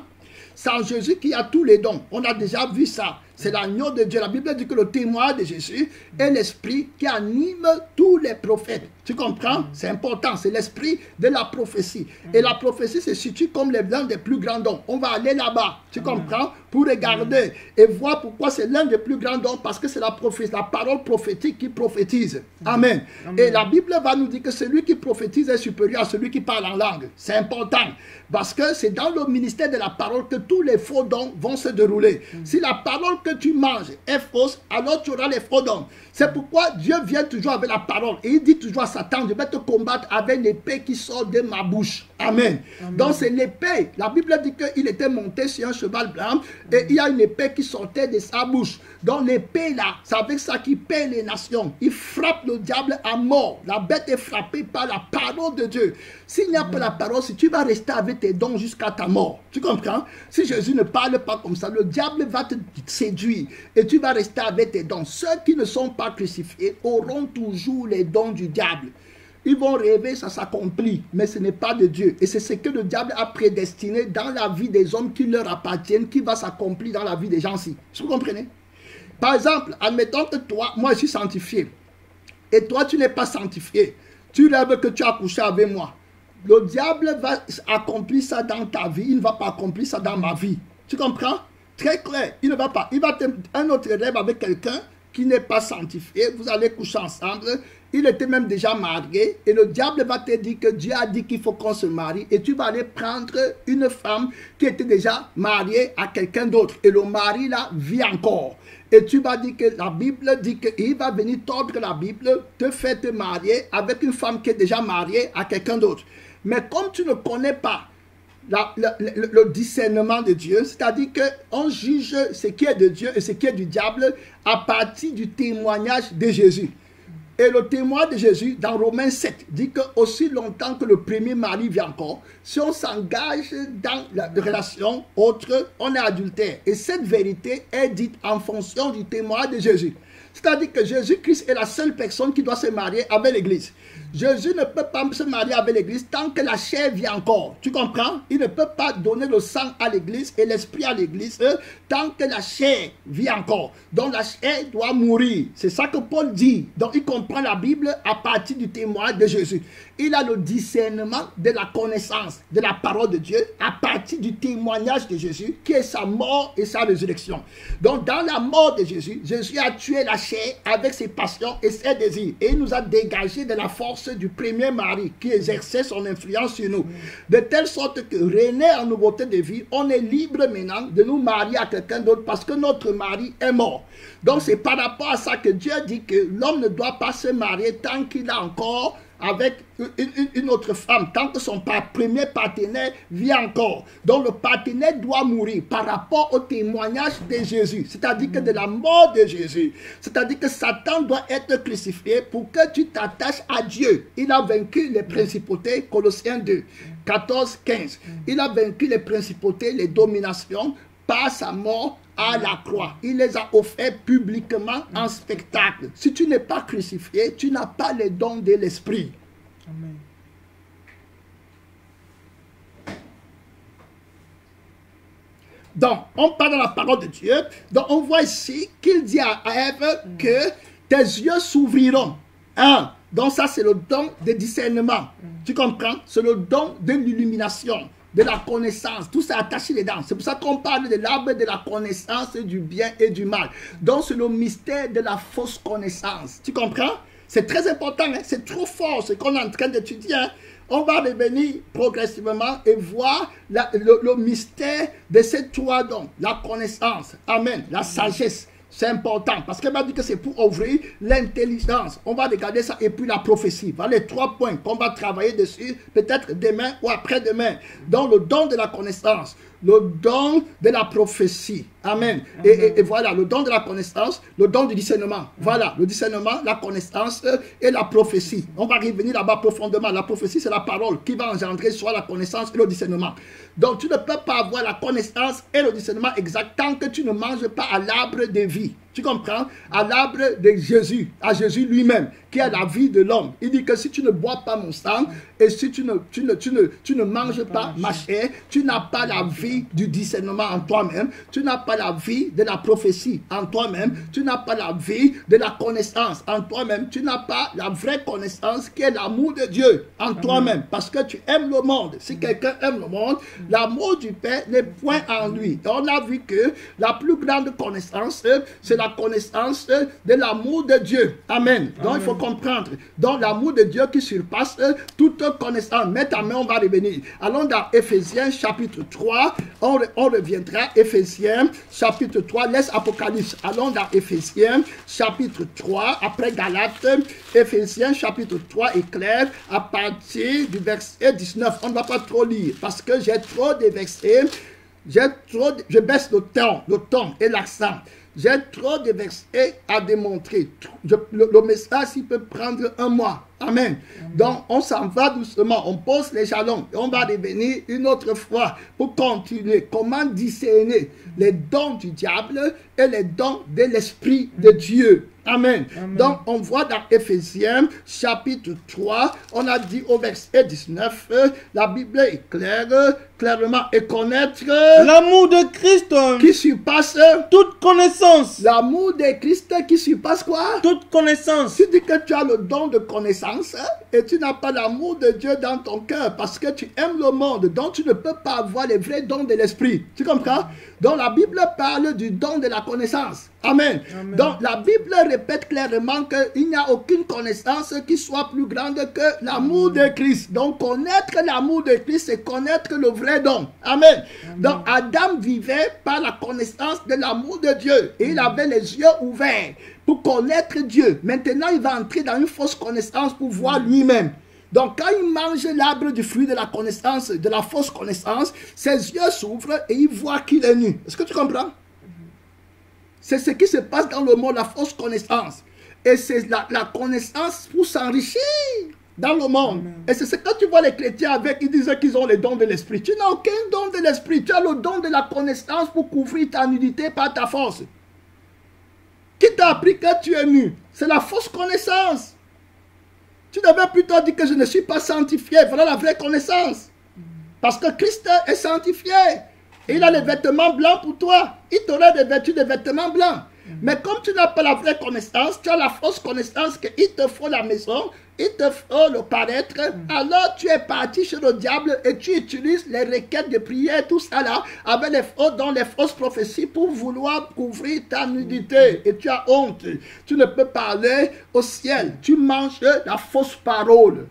C'est en Jésus qu'il y a tous les dons. On a déjà vu ça. C'est l'agneau de Dieu. La Bible dit que le témoin de Jésus est l'esprit qui anime tous les prophètes. Tu comprends? C'est important. C'est l'esprit de la prophétie. Et la prophétie se situe comme l'un des plus grands dons. On va aller là-bas. Tu comprends? Pour regarder et voir pourquoi c'est l'un des plus grands dons. Parce que c'est la parole prophétique qui prophétise. Amen. Et la Bible va nous dire que celui qui prophétise est supérieur à celui qui parle en langue. C'est important. Parce que c'est dans le ministère de la parole que tous les faux dons vont se dérouler. Si la parole que tu manges est fausse, alors tu auras les faux dons. C'est pourquoi Dieu vient toujours avec la parole. Et il dit toujours à Satan, je vais te combattre avec l'épée qui sort de ma bouche. Amen. Donc c'est l'épée. La Bible dit qu'il était monté sur un cheval blanc et il y a une épée qui sortait de sa bouche. Donc l'épée là, c'est avec ça qu'il paie les nations. Il frappe le diable à mort. La bête est frappée par la parole de Dieu. S'il n'y a pas la parole, si tu vas rester avec tes dons jusqu'à ta mort, tu comprends? Si Jésus ne parle pas comme ça, le diable va te séduire et tu vas rester avec tes dons. Ceux qui ne sont pas crucifiés auront toujours les dons du diable. Ils vont rêver, ça s'accomplit, mais ce n'est pas de Dieu. Et c'est ce que le diable a prédestiné dans la vie des hommes qui leur appartiennent, qui va s'accomplir dans la vie des gens-ci. Vous comprenez? Par exemple, admettons que toi, moi je suis sanctifié, et toi tu n'es pas sanctifié. Tu rêves que tu as couché avec moi. Le diable va accomplir ça dans ta vie, il ne va pas accomplir ça dans ma vie. Tu comprends? Très clair, il ne va pas. Il va te un autre rêve avec quelqu'un qui n'est pas sanctifié, vous allez coucher ensemble, Il était même déjà marié. Et le diable va te dire que Dieu a dit qu'il faut qu'on se marie. Et tu vas aller prendre une femme qui était déjà mariée à quelqu'un d'autre. Et le mari là vit encore. Et tu vas dire que la Bible dit qu'il va venir tordre la Bible, te faire te marier avec une femme qui est déjà mariée à quelqu'un d'autre. Mais comme tu ne connais pas le discernement de Dieu, c'est-à-dire qu'on juge ce qui est de Dieu et ce qui est du diable à partir du témoignage de Jésus. Et le témoin de Jésus, dans Romains 7, dit que aussi longtemps que le premier mari vit encore, si on s'engage dans la relation autre, on est adultère. Et cette vérité est dite en fonction du témoin de Jésus. C'est-à-dire que Jésus-Christ est la seule personne qui doit se marier avec l'Église. Jésus ne peut pas se marier avec l'Église tant que la chair vit encore. Tu comprends? Il ne peut pas donner le sang à l'Église et l'esprit à l'Église tant que la chair vit encore. Donc la chair doit mourir. C'est ça que Paul dit. Donc il comprend la Bible à partir du témoin de Jésus. Il a le discernement de la connaissance de la parole de Dieu à partir du témoignage de Jésus qui est sa mort et sa résurrection. Donc dans la mort de Jésus, Jésus a tué la chair avec ses passions et ses désirs. Et il nous a dégagé de la force du premier mari qui exerçait son influence sur nous. De telle sorte que rené en nouveauté de vie, on est libre maintenant de nous marier à quelqu'un d'autre parce que notre mari est mort. Donc c'est par rapport à ça que Dieu dit que l'homme ne doit pas se marier tant qu'il a encore avec une autre femme, tant que son premier partenaire vit encore. Donc le partenaire doit mourir par rapport au témoignage de Jésus, c'est-à-dire que de la mort de Jésus. C'est-à-dire que Satan doit être crucifié pour que tu t'attaches à Dieu. Il a vaincu les principautés, Colossiens 2, 14, 15. Il a vaincu les principautés, les dominations par sa mort à la croix. Il les a offerts publiquement en spectacle. Si tu n'es pas crucifié, tu n'as pas les dons de l'esprit. Amen. Donc, on parle de la parole de Dieu. Donc, on voit ici qu'il dit à Ève que tes yeux s'ouvriront. Hein? Donc, ça, c'est le don de discernement. Tu comprends? C'est le don de l'illumination, de la connaissance. Tout ça attaché dedans. C'est pour ça qu'on parle de l'arbre de la connaissance du bien et du mal. Donc, c'est le mystère de la fausse connaissance. Tu comprends? C'est très important. Hein? C'est trop fort ce qu'on est en train d'étudier. Hein? On va revenir progressivement et voir le mystère de ces trois dons. La connaissance. Amen. La sagesse. C'est important parce qu'elle m'a dit que c'est pour ouvrir l'intelligence. On va regarder ça et puis la prophétie. Voilà les 3 points qu'on va travailler dessus peut-être demain ou après-demain. Donc le don de la connaissance, le don de la prophétie. Amen. Et voilà, le don de la connaissance, le don du discernement. Voilà, le discernement, la connaissance et la prophétie. On va revenir là-bas profondément. La prophétie, c'est la parole qui va engendrer soit la connaissance et le discernement. Donc, tu ne peux pas avoir la connaissance et le discernement exact tant que tu ne manges pas à l'arbre de vie. Tu comprends? À l'arbre de Jésus, à Jésus lui-même, qui est la vie de l'homme. Il dit que si tu ne bois pas mon sang et si tu ne manges pas ma chair, tu n'as pas la vie du discernement en toi-même. Tu n'as pas la vie de la prophétie en toi-même. Tu n'as pas la vie de la connaissance en toi-même. Tu n'as pas la vraie connaissance qui est l'amour de Dieu en toi-même. Parce que tu aimes le monde. Si quelqu'un aime le monde, l'amour du Père n'est point en lui. Et on a vu que la plus grande connaissance, c'est la connaissance de l'amour de Dieu. Amen. Donc il faut comprendre. Donc l'amour de Dieu qui surpasse toute connaissance. Mets ta main, on va revenir. Allons dans Éphésiens chapitre 3. On reviendra. Éphésiens chapitre 3. Laisse Apocalypse. Allons dans Éphésiens chapitre 3. Après Galates. Éphésiens chapitre 3 est clair à partir du verset 19. On ne va pas trop lire parce que j'ai trop de versets. Je baisse le ton et l'accent. J'ai trop de versets à démontrer. Le message, il peut prendre un mois. Amen. Donc, on s'en va doucement. On pose les jalons. Et on va revenir une autre fois pour continuer. Comment discerner les dons du diable et les dons de l'Esprit de Dieu. Amen. Donc, on voit dans Éphésiens chapitre 3, on a dit au verset 19, la Bible est clairement, et connaître l'amour de Christ qui surpasse toute connaissance. L'amour de Christ qui surpasse quoi? Toute connaissance. Tu dis que tu as le don de connaissance et tu n'as pas l'amour de Dieu dans ton cœur parce que tu aimes le monde, donc tu ne peux pas avoir les vrais dons de l'esprit. Tu comprends? Donc la Bible parle du don de la connaissance. Amen. Amen. Donc la Bible répète clairement qu'il n'y a aucune connaissance qui soit plus grande que l'amour de Christ. Donc connaître l'amour de Christ, c'est connaître le vrai don. Amen. Donc Adam vivait par la connaissance de l'amour de Dieu. Et il avait les yeux ouverts pour connaître Dieu. Maintenant, il va entrer dans une fausse connaissance pour voir lui-même. Donc, quand il mange l'arbre du fruit de la connaissance, de la fausse connaissance, ses yeux s'ouvrent et il voit qu'il est nu. Est-ce que tu comprends? C'est ce qui se passe dans le monde, la fausse connaissance. Et c'est la connaissance pour s'enrichir dans le monde. Et c'est ce que tu vois les chrétiens avec, ils disent qu'ils ont les dons de l'esprit. Tu n'as aucun don de l'esprit, tu as le don de la connaissance pour couvrir ta nudité par ta force. Qui t'a appris que tu es nu? C'est la fausse connaissance. Tu devais plutôt dire que je ne suis pas sanctifié. Voilà la vraie connaissance. Parce que Christ est sanctifié. Et il a les vêtements blancs pour toi. Il t'aurait revêtu des vêtements blancs. Mais comme tu n'as pas la vraie connaissance, tu as la fausse connaissance qu'il te faut la maison, il te faut le paraître. Alors tu es parti chez le diable et tu utilises les requêtes de prière, tout ça là, avec les faux dons, les fausses prophéties pour vouloir couvrir ta nudité. Et tu as honte. Tu ne peux pas aller au ciel. Tu manges la fausse parole.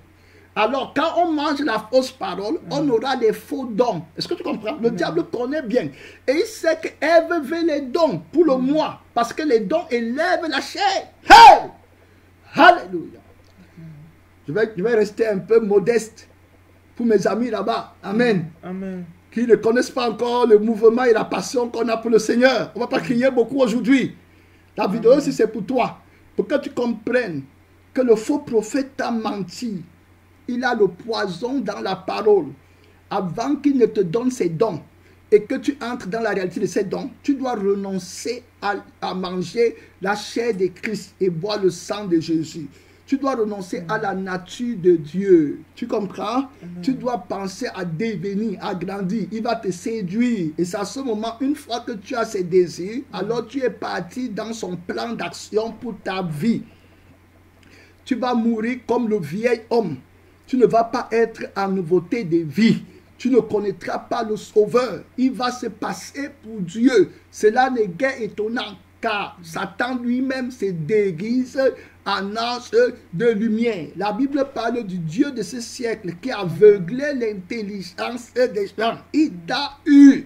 Alors, quand on mange la fausse parole, on aura des faux dons. Est-ce que tu comprends? Le diable connaît bien. Et il sait qu'Ève veut les dons pour le moi. Parce que les dons élèvent la chair. Hey! Alléluia. Je vais rester un peu modeste pour mes amis là-bas. Amen. Amen. Qui ne connaissent pas encore le mouvement et la passion qu'on a pour le Seigneur. On ne va pas crier beaucoup aujourd'hui. La vidéo, si c'est pour toi, pour que tu comprennes que le faux prophète t'a menti. Il a le poison dans la parole. Avant qu'il ne te donne ses dons et que tu entres dans la réalité de ces dons, tu dois renoncer à manger la chair de Christ et boire le sang de Jésus. Tu dois renoncer à la nature de Dieu. Tu comprends? Tu dois penser à devenir, à grandir. Il va te séduire. Et c'est à ce moment, une fois que tu as ces désirs, alors tu es parti dans son plan d'action pour ta vie. Tu vas mourir comme le vieil homme. Tu ne vas pas être en nouveauté de vie. Tu ne connaîtras pas le Sauveur. Il va se passer pour Dieu. Cela n'est guère étonnant, car Satan lui-même se déguise en ange de lumière. La Bible parle du Dieu de ce siècle qui aveuglait l'intelligence des gens. Il t'a eu.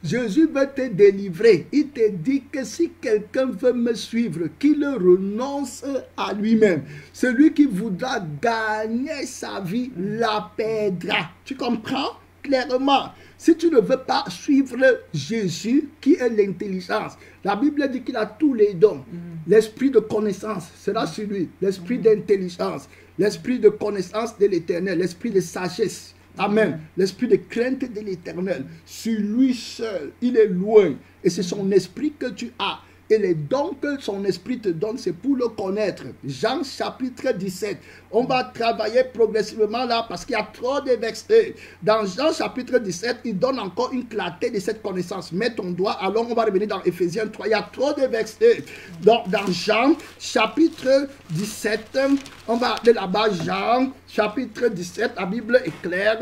Jésus veut te délivrer. Il te dit que si quelqu'un veut me suivre, qu'il renonce à lui-même. Celui qui voudra gagner sa vie la perdra. Tu comprends? Clairement. Si tu ne veux pas suivre Jésus, qui est l'intelligence, la Bible dit qu'il a tous les dons. L'esprit de connaissance sera sur lui. L'esprit d'intelligence, l'esprit de connaissance de l'éternel, l'esprit de sagesse. Amen. L'esprit de crainte de l'éternel, sur lui seul, il est loin. Et c'est son esprit que tu as. Et les dons que son esprit te donne, c'est pour le connaître. Jean chapitre 17. On va travailler progressivement là parce qu'il y a trop de versets. Dans Jean chapitre 17, il donne encore une clarté de cette connaissance. Mets ton doigt, alors on va revenir dans Éphésiens 3. Il y a trop de versets. Donc dans Jean chapitre 17, on va aller là-bas. Jean chapitre 17, la Bible est claire.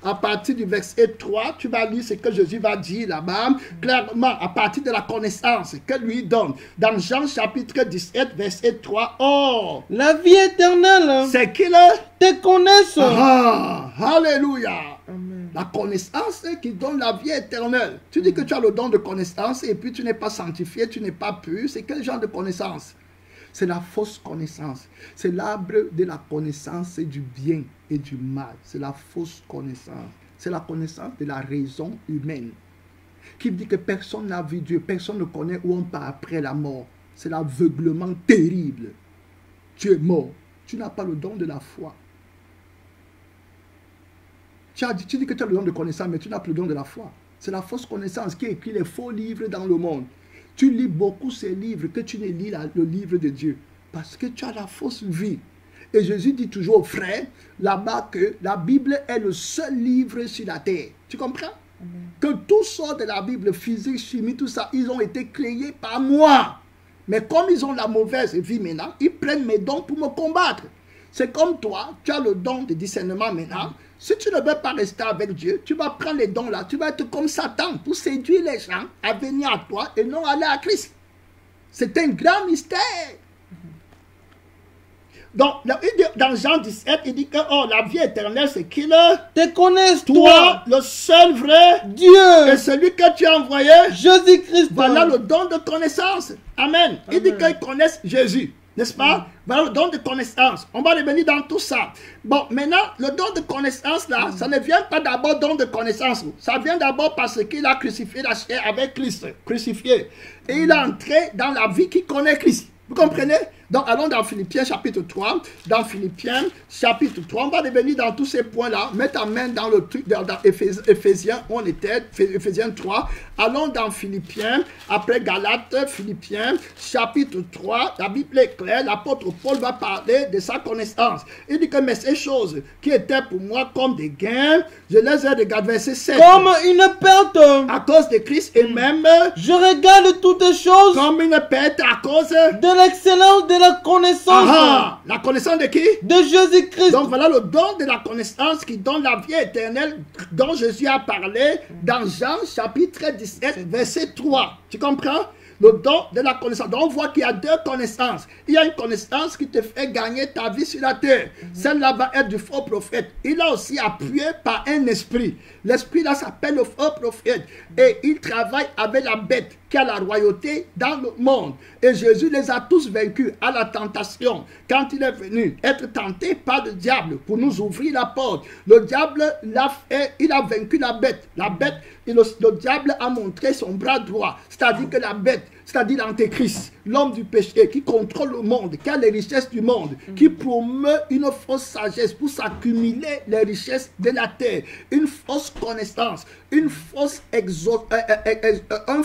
À partir du verset 3, tu vas lire ce que Jésus va dire là-bas. Clairement, à partir de la connaissance que lui donne. Dans Jean chapitre 17, verset 3. Oh, la vie éternelle, c'est qu'il te connaisse. Ah, alléluia. Amen. La connaissance qui donne la vie éternelle. Tu dis que tu as le don de connaissance et puis tu n'es pas sanctifié, tu n'es pas pur. C'est quel genre de connaissance? C'est la fausse connaissance. C'est l'arbre de la connaissance du bien et du mal. C'est la fausse connaissance. C'est la connaissance de la raison humaine. Qui dit que personne n'a vu Dieu, personne ne connaît où on part après la mort. C'est l'aveuglement terrible. Tu es mort. Tu n'as pas le don de la foi. Tu dis que tu as le don de connaissance, mais tu n'as plus le don de la foi. C'est la fausse connaissance qui écrit les faux livres dans le monde. Tu lis beaucoup ces livres que tu ne lis le livre de Dieu. Parce que tu as la fausse vie. Et Jésus dit toujours aux frères, là-bas, que la Bible est le seul livre sur la terre. Tu comprends? Amen. Que tout sort de la Bible, physique, chimie, tout ça, ils ont été créés par moi. Mais comme ils ont la mauvaise vie maintenant, ils prennent mes dons pour me combattre. C'est comme toi, tu as le don de discernement maintenant. Si tu ne veux pas rester avec Dieu, tu vas prendre les dons là, tu vas être comme Satan pour séduire les gens à venir à toi et non aller à Christ. C'est un grand mystère. Donc, dans Jean 17, il dit que la vie éternelle, c'est qu'il te connaisse, toi, le seul vrai Dieu, et celui que tu as envoyé, Jésus-Christ. Voilà le don de connaissance. Amen. Il dit qu'ils connaissent Jésus, n'est-ce pas? Voilà le don de connaissance. On va revenir dans tout ça. Bon, maintenant, le don de connaissance, là, ça ne vient pas d'abord don de connaissance. Ça vient d'abord parce qu'il a crucifié la chair avec Christ, crucifié. Et il est entré dans la vie qui connaît Christ. Vous comprenez? Donc, allons dans Philippiens chapitre 3. Dans Philippiens chapitre 3, on va revenir dans tous ces points-là. Mets ta main dans le truc, dans Éphésiens, où on était, Éphésiens 3. Allons dans Philippiens, après Galates, Philippiens chapitre 3. La Bible est claire, l'apôtre Paul va parler de sa connaissance. Il dit que mais ces choses qui étaient pour moi comme des gains, je les ai regardées, verset 7. Comme une perte. À cause de Christ et même, je regarde toutes choses comme une perte à cause de l'excellence de la connaissance. La connaissance de qui? De Jésus-Christ. Donc voilà le don de la connaissance qui donne la vie éternelle dont Jésus a parlé dans Jean chapitre 17 verset 3. Tu comprends? Le don de la connaissance. Donc on voit qu'il y a deux connaissances. Il y a une connaissance qui te fait gagner ta vie sur la terre. Celle-là va être du faux prophète. Il a aussi appuyé par un esprit. L'esprit là s'appelle le faux prophète. Et il travaille avec la bête qui a la royauté dans le monde. Et Jésus les a tous vaincus à la tentation. Quand il est venu être tenté par le diable pour nous ouvrir la porte, le diable l'a fait, il a vaincu la bête. La bête, le diable a montré son bras droit. C'est-à-dire que la bête, c'est-à-dire l'antéchrist, l'homme du péché qui contrôle le monde, qui a les richesses du monde, qui promeut une fausse sagesse pour s'accumuler les richesses de la terre, une fausse connaissance, un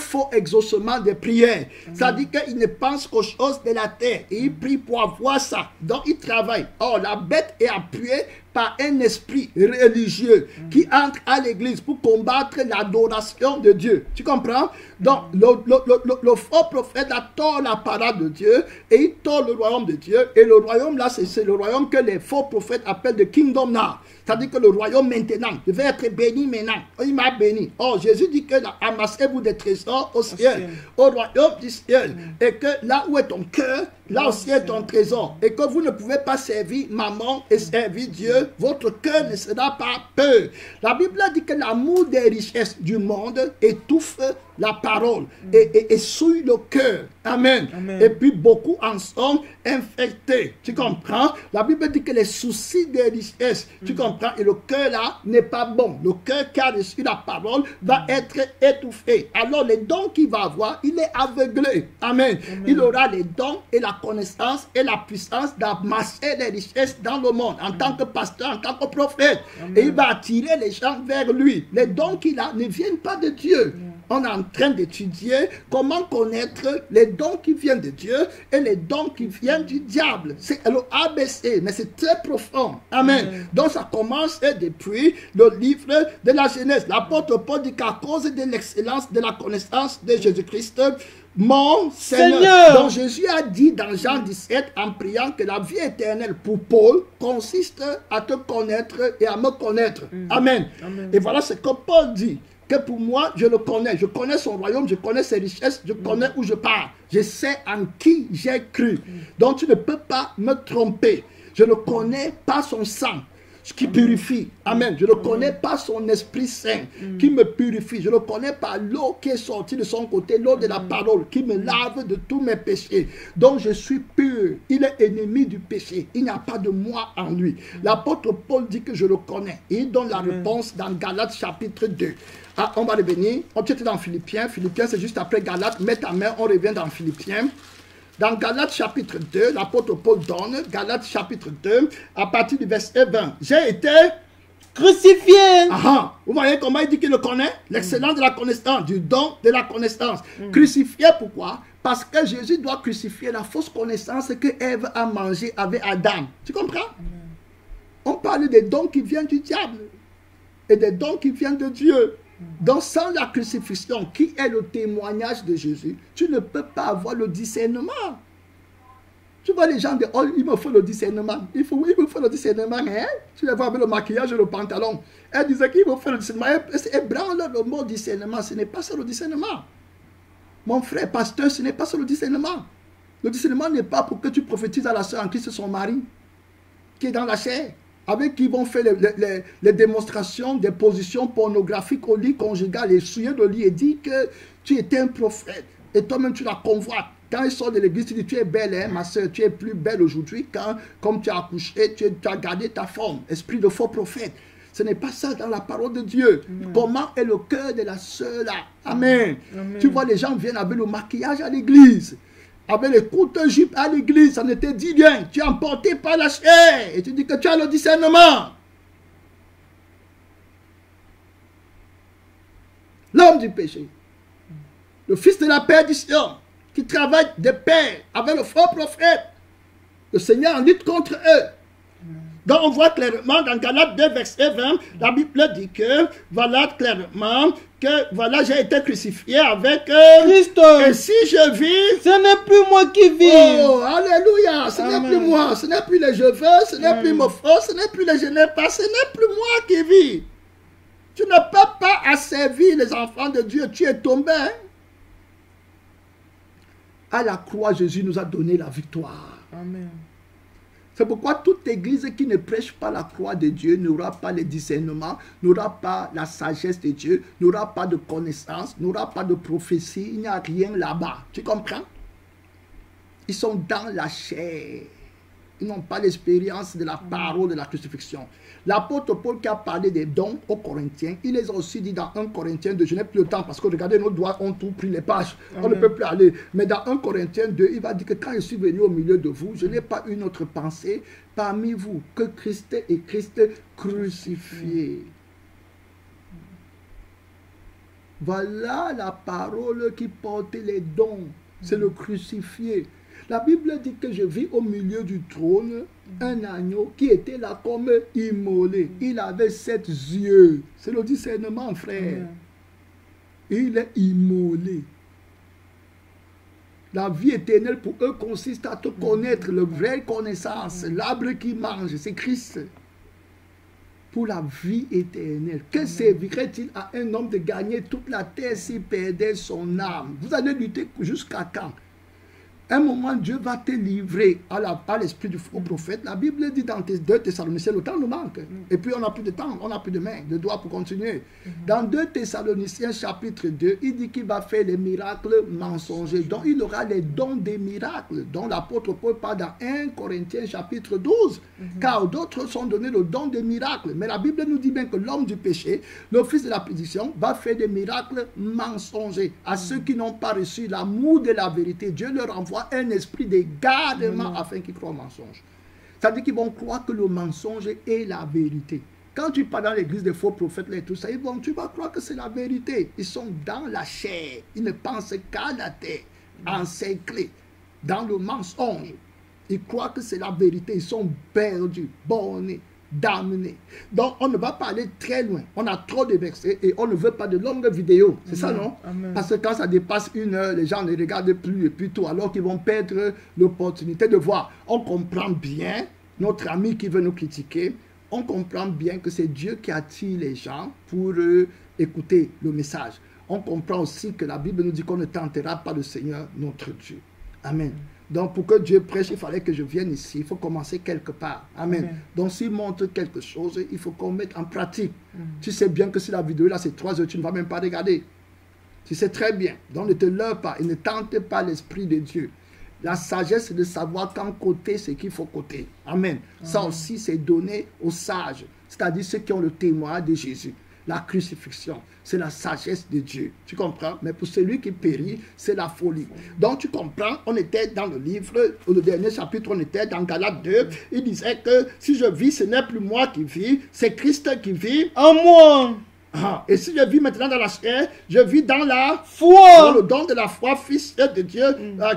faux exaucement des prières. C'est-à-dire qu'il ne pense qu'aux choses de la terre et il prie pour avoir ça. Donc il travaille. Or, la bête est appuyée par un esprit religieux qui entre à l'église pour combattre l'adoration de Dieu. Tu comprends? Donc, le faux prophète a tort la parole de Dieu et il tord le royaume de Dieu. Et le royaume là, c'est le royaume que les faux prophètes appellent the kingdom now. C'est-à-dire que le royaume maintenant, je vais être béni maintenant. Il m'a béni. Oh, Jésus dit que amassez-vous des trésors au ciel, au royaume du ciel. Et que là où est ton cœur, là aussi est ton trésor. Et que vous ne pouvez pas servir maman et servir Dieu. Votre cœur ne sera pas peur. La Bible dit que l'amour des richesses du monde étouffe la parole et souille le cœur. Amen. Amen. Et puis beaucoup en sont infectés. Tu comprends? La Bible dit que les soucis des richesses, tu comprends? Et le cœur là n'est pas bon. Le cœur qui a reçu la parole va être étouffé. Alors les dons qu'il va avoir, il est aveuglé. Amen. Il aura les dons et la connaissance et la puissance d'amasser les richesses dans le monde en tant que pasteur, en tant que prophète. Et il va attirer les gens vers lui. Les dons qu'il a ne viennent pas de Dieu. On est en train d'étudier comment connaître les dons qui viennent de Dieu et les dons qui viennent du diable. C'est le ABC, mais c'est très profond. Amen. Donc ça commence depuis le livre de la Genèse. L'apôtre Paul dit qu'à cause de l'excellence de la connaissance de Jésus-Christ, mon Seigneur. Donc Jésus a dit dans Jean 17 en priant que la vie éternelle pour Paul consiste à te connaître et à me connaître. Amen. Et voilà ce que Paul dit. Que pour moi, je le connais. Je connais son royaume, je connais ses richesses, je connais où je pars. Je sais en qui j'ai cru. Donc tu ne peux pas me tromper. Je ne connais pas son sang qui purifie. Amen. Je ne connais pas son Esprit Saint qui me purifie. Je ne connais pas l'eau qui est sortie de son côté, l'eau de la parole qui me lave de tous mes péchés. Donc je suis pur. Il est ennemi du péché. Il n'y a pas de moi en lui. L'apôtre Paul dit que je le connais. Et il donne la réponse dans Galates chapitre 2. Ah, on va revenir. On était dans Philippiens. Philippiens, c'est juste après Galates. Mets ta main, on revient dans Philippiens. Dans Galates chapitre 2, l'apôtre Paul donne, Galates chapitre 2, à partir du verset 20. J'ai été crucifié. Vous voyez comment il dit qu'il le connaît? L'excellence de la connaissance, du don de la connaissance. Crucifié, pourquoi? Parce que Jésus doit crucifier la fausse connaissance que Ève a mangée avec Adam. Tu comprends? On parle des dons qui viennent du diable et des dons qui viennent de Dieu. Donc sans la crucifixion qui est le témoignage de Jésus, tu ne peux pas avoir le discernement. Tu vois les gens disent, oh, il me faut le discernement. Il me faut le discernement. Hein? Tu les vois avec le maquillage et le pantalon. Elle disait qu'il me faut le discernement. Elle branle le mot discernement. Ce n'est pas ça le discernement. Mon frère pasteur, ce n'est pas ça le discernement. Le discernement n'est pas pour que tu prophétises à la soeur en Christ son mari, qui est dans la chair, avec qui vont faire les démonstrations des positions pornographiques au lit conjugal et souiller le lit et dire que tu étais un prophète et toi-même tu la convoites. Quand ils sortent de l'église, tu dis, tu es belle, hein, ma soeur, tu es plus belle aujourd'hui quand, comme tu as accouché, tu as gardé ta forme. Esprit de faux prophète. Ce n'est pas ça dans la parole de Dieu. Amen. Comment est le cœur de la soeur là? Amen. Amen. Tu vois, les gens viennent avec le maquillage à l'église, avec les courtes jupes à l'église, ça ne te dit rien. Tu es emporté par la chair et tu dis que tu as le discernement. L'homme du péché, le fils de la perdition, qui travaille de pair avec le faux prophète, le Seigneur en lutte contre eux. Donc on voit clairement dans Galates 2 verset 20, la Bible dit que, voilà clairement, que voilà j'ai été crucifié avec Christ. Et si je vis, ce n'est plus moi qui vis. Oh, alléluia, ce n'est plus moi, ce n'est plus les je veux, ce n'est plus mon force, ce n'est plus les je n'ai pas, ce n'est plus moi qui vis. Tu ne peux pas asservir les enfants de Dieu, tu es tombé. Hein? À la croix, Jésus nous a donné la victoire. Amen. C'est pourquoi toute église qui ne prêche pas la croix de Dieu n'aura pas le discernement, n'aura pas la sagesse de Dieu, n'aura pas de connaissance, n'aura pas de prophétie. Il n'y a rien là-bas. Tu comprends? Ils sont dans la chair. Ils n'ont pas l'expérience de la parole de la crucifixion. L'apôtre Paul qui a parlé des dons aux Corinthiens, il les a aussi dit dans 1 Corinthiens 2, je n'ai plus le temps parce que regardez, nos doigts ont tout pris les pages, on ne peut plus aller. Mais dans 1 Corinthiens 2, il va dire que quand je suis venu au milieu de vous, je n'ai pas une autre pensée parmi vous que Christ et Christ crucifié. Voilà la parole qui porte les dons, c'est le crucifié. La Bible dit que je vis au milieu du trône un agneau qui était là comme immolé. Il avait 7 yeux. C'est le discernement, frère. Il est immolé. La vie éternelle pour eux consiste à te connaître, la vraie connaissance. L'arbre qui mange, c'est Christ. Pour la vie éternelle. Que servirait-il à un homme de gagner toute la terre s'il perdait son âme? Vous allez lutter jusqu'à quand? Un moment, Dieu va te livrer à l'esprit du faux prophète. La Bible dit dans 2 Thessaloniciens, le temps nous manque. Et puis on n'a plus de temps, on n'a plus de main, de doigts pour continuer. Dans 2 Thessaloniciens chapitre 2, il dit qu'il va faire les miracles mensongers. Donc il aura les dons des miracles, dont l'apôtre Paul parle dans 1 Corinthiens chapitre 12. Car d'autres sont donnés le don des miracles. Mais la Bible nous dit bien que l'homme du péché, le fils de la perdition, va faire des miracles mensongers. À ceux qui n'ont pas reçu l'amour de la vérité, Dieu leur envoie un esprit d'égarement afin qu'ils croient au mensonge. Ça veut dire qu'ils vont croire que le mensonge est la vérité. Quand tu pars dans l'église des faux prophètes là et tout ça, tu vas croire que c'est la vérité. Ils sont dans la chair. Ils ne pensent qu'à la terre, encerclés dans le mensonge. Ils croient que c'est la vérité. Ils sont perdus, bornés, damnés. Donc on ne va pas aller très loin. On a trop de versets et on ne veut pas de longues vidéos. C'est ça, non? Amen. Parce que quand ça dépasse 1 heure, les gens ne regardent plus et plus tout, alors qu'ils vont perdre l'opportunité de voir. On comprend bien, notre ami qui veut nous critiquer, on comprend bien que c'est Dieu qui attire les gens pour écouter le message. On comprend aussi que la Bible nous dit qu'on ne tentera pas le Seigneur notre Dieu. Amen. Donc, pour que Dieu prêche, il fallait que je vienne ici. Il faut commencer quelque part. Amen. Donc, s'il montre quelque chose, il faut qu'on mette en pratique. Tu sais bien que si la vidéo là, c'est 3 heures, tu ne vas même pas regarder. Tu sais très bien. Donc, ne te leurre pas et ne tente pas l'Esprit de Dieu. La sagesse, c'est de savoir quand côté ce qu'il faut côté. Amen. Ça aussi, c'est donné aux sages, c'est-à-dire ceux qui ont le témoin de Jésus. La crucifixion, c'est la sagesse de Dieu. Tu comprends? Mais pour celui qui périt, c'est la folie. Donc tu comprends, on était dans le livre, le dernier chapitre, on était dans Galates 2. Il disait que si je vis, ce n'est plus moi qui vis, c'est Christ qui vit en moi. Et si je vis maintenant dans la chair, je vis dans la foi. dans le don de la foi, Fils de Dieu,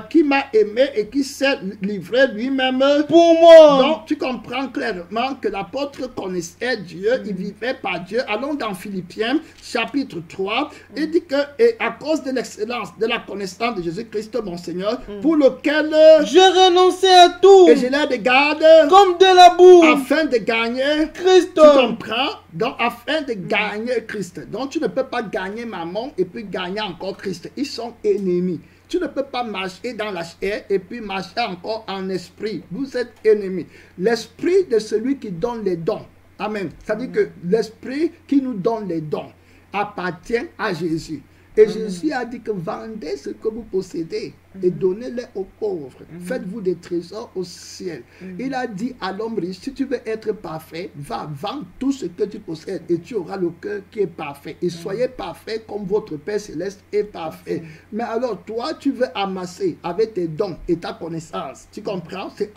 qui m'a aimé et qui s'est livré lui-même Pour moi. Donc, tu comprends clairement que l'apôtre connaissait Dieu, il vivait par Dieu. Allons dans Philippiens, chapitre 3. Il dit que, et à cause de l'excellence de la connaissance de Jésus-Christ, mon Seigneur, pour lequel J'ai renoncé à tout. et je les regarde Comme de la boue. afin de gagner Christ. Tu comprends? Donc, afin de gagner Christ. Donc, tu ne peux pas gagner maman et puis gagner encore Christ. Ils sont ennemis. Tu ne peux pas marcher dans la chair et puis marcher encore en esprit. Vous êtes ennemis. L'esprit de celui qui donne les dons. Amen. Ça veut dire que l'esprit qui nous donne les dons appartient à Jésus. Et Jésus a dit que vendez ce que vous possédez et donnez-les aux pauvres. Faites-vous des trésors au ciel. Il a dit à l'homme riche, si tu veux être parfait, va vendre tout ce que tu possèdes et tu auras le cœur qui est parfait. Et soyez parfait comme votre Père Céleste est parfait. Mais alors toi, tu veux amasser avec tes dons et ta connaissance. Tu comprends? C'est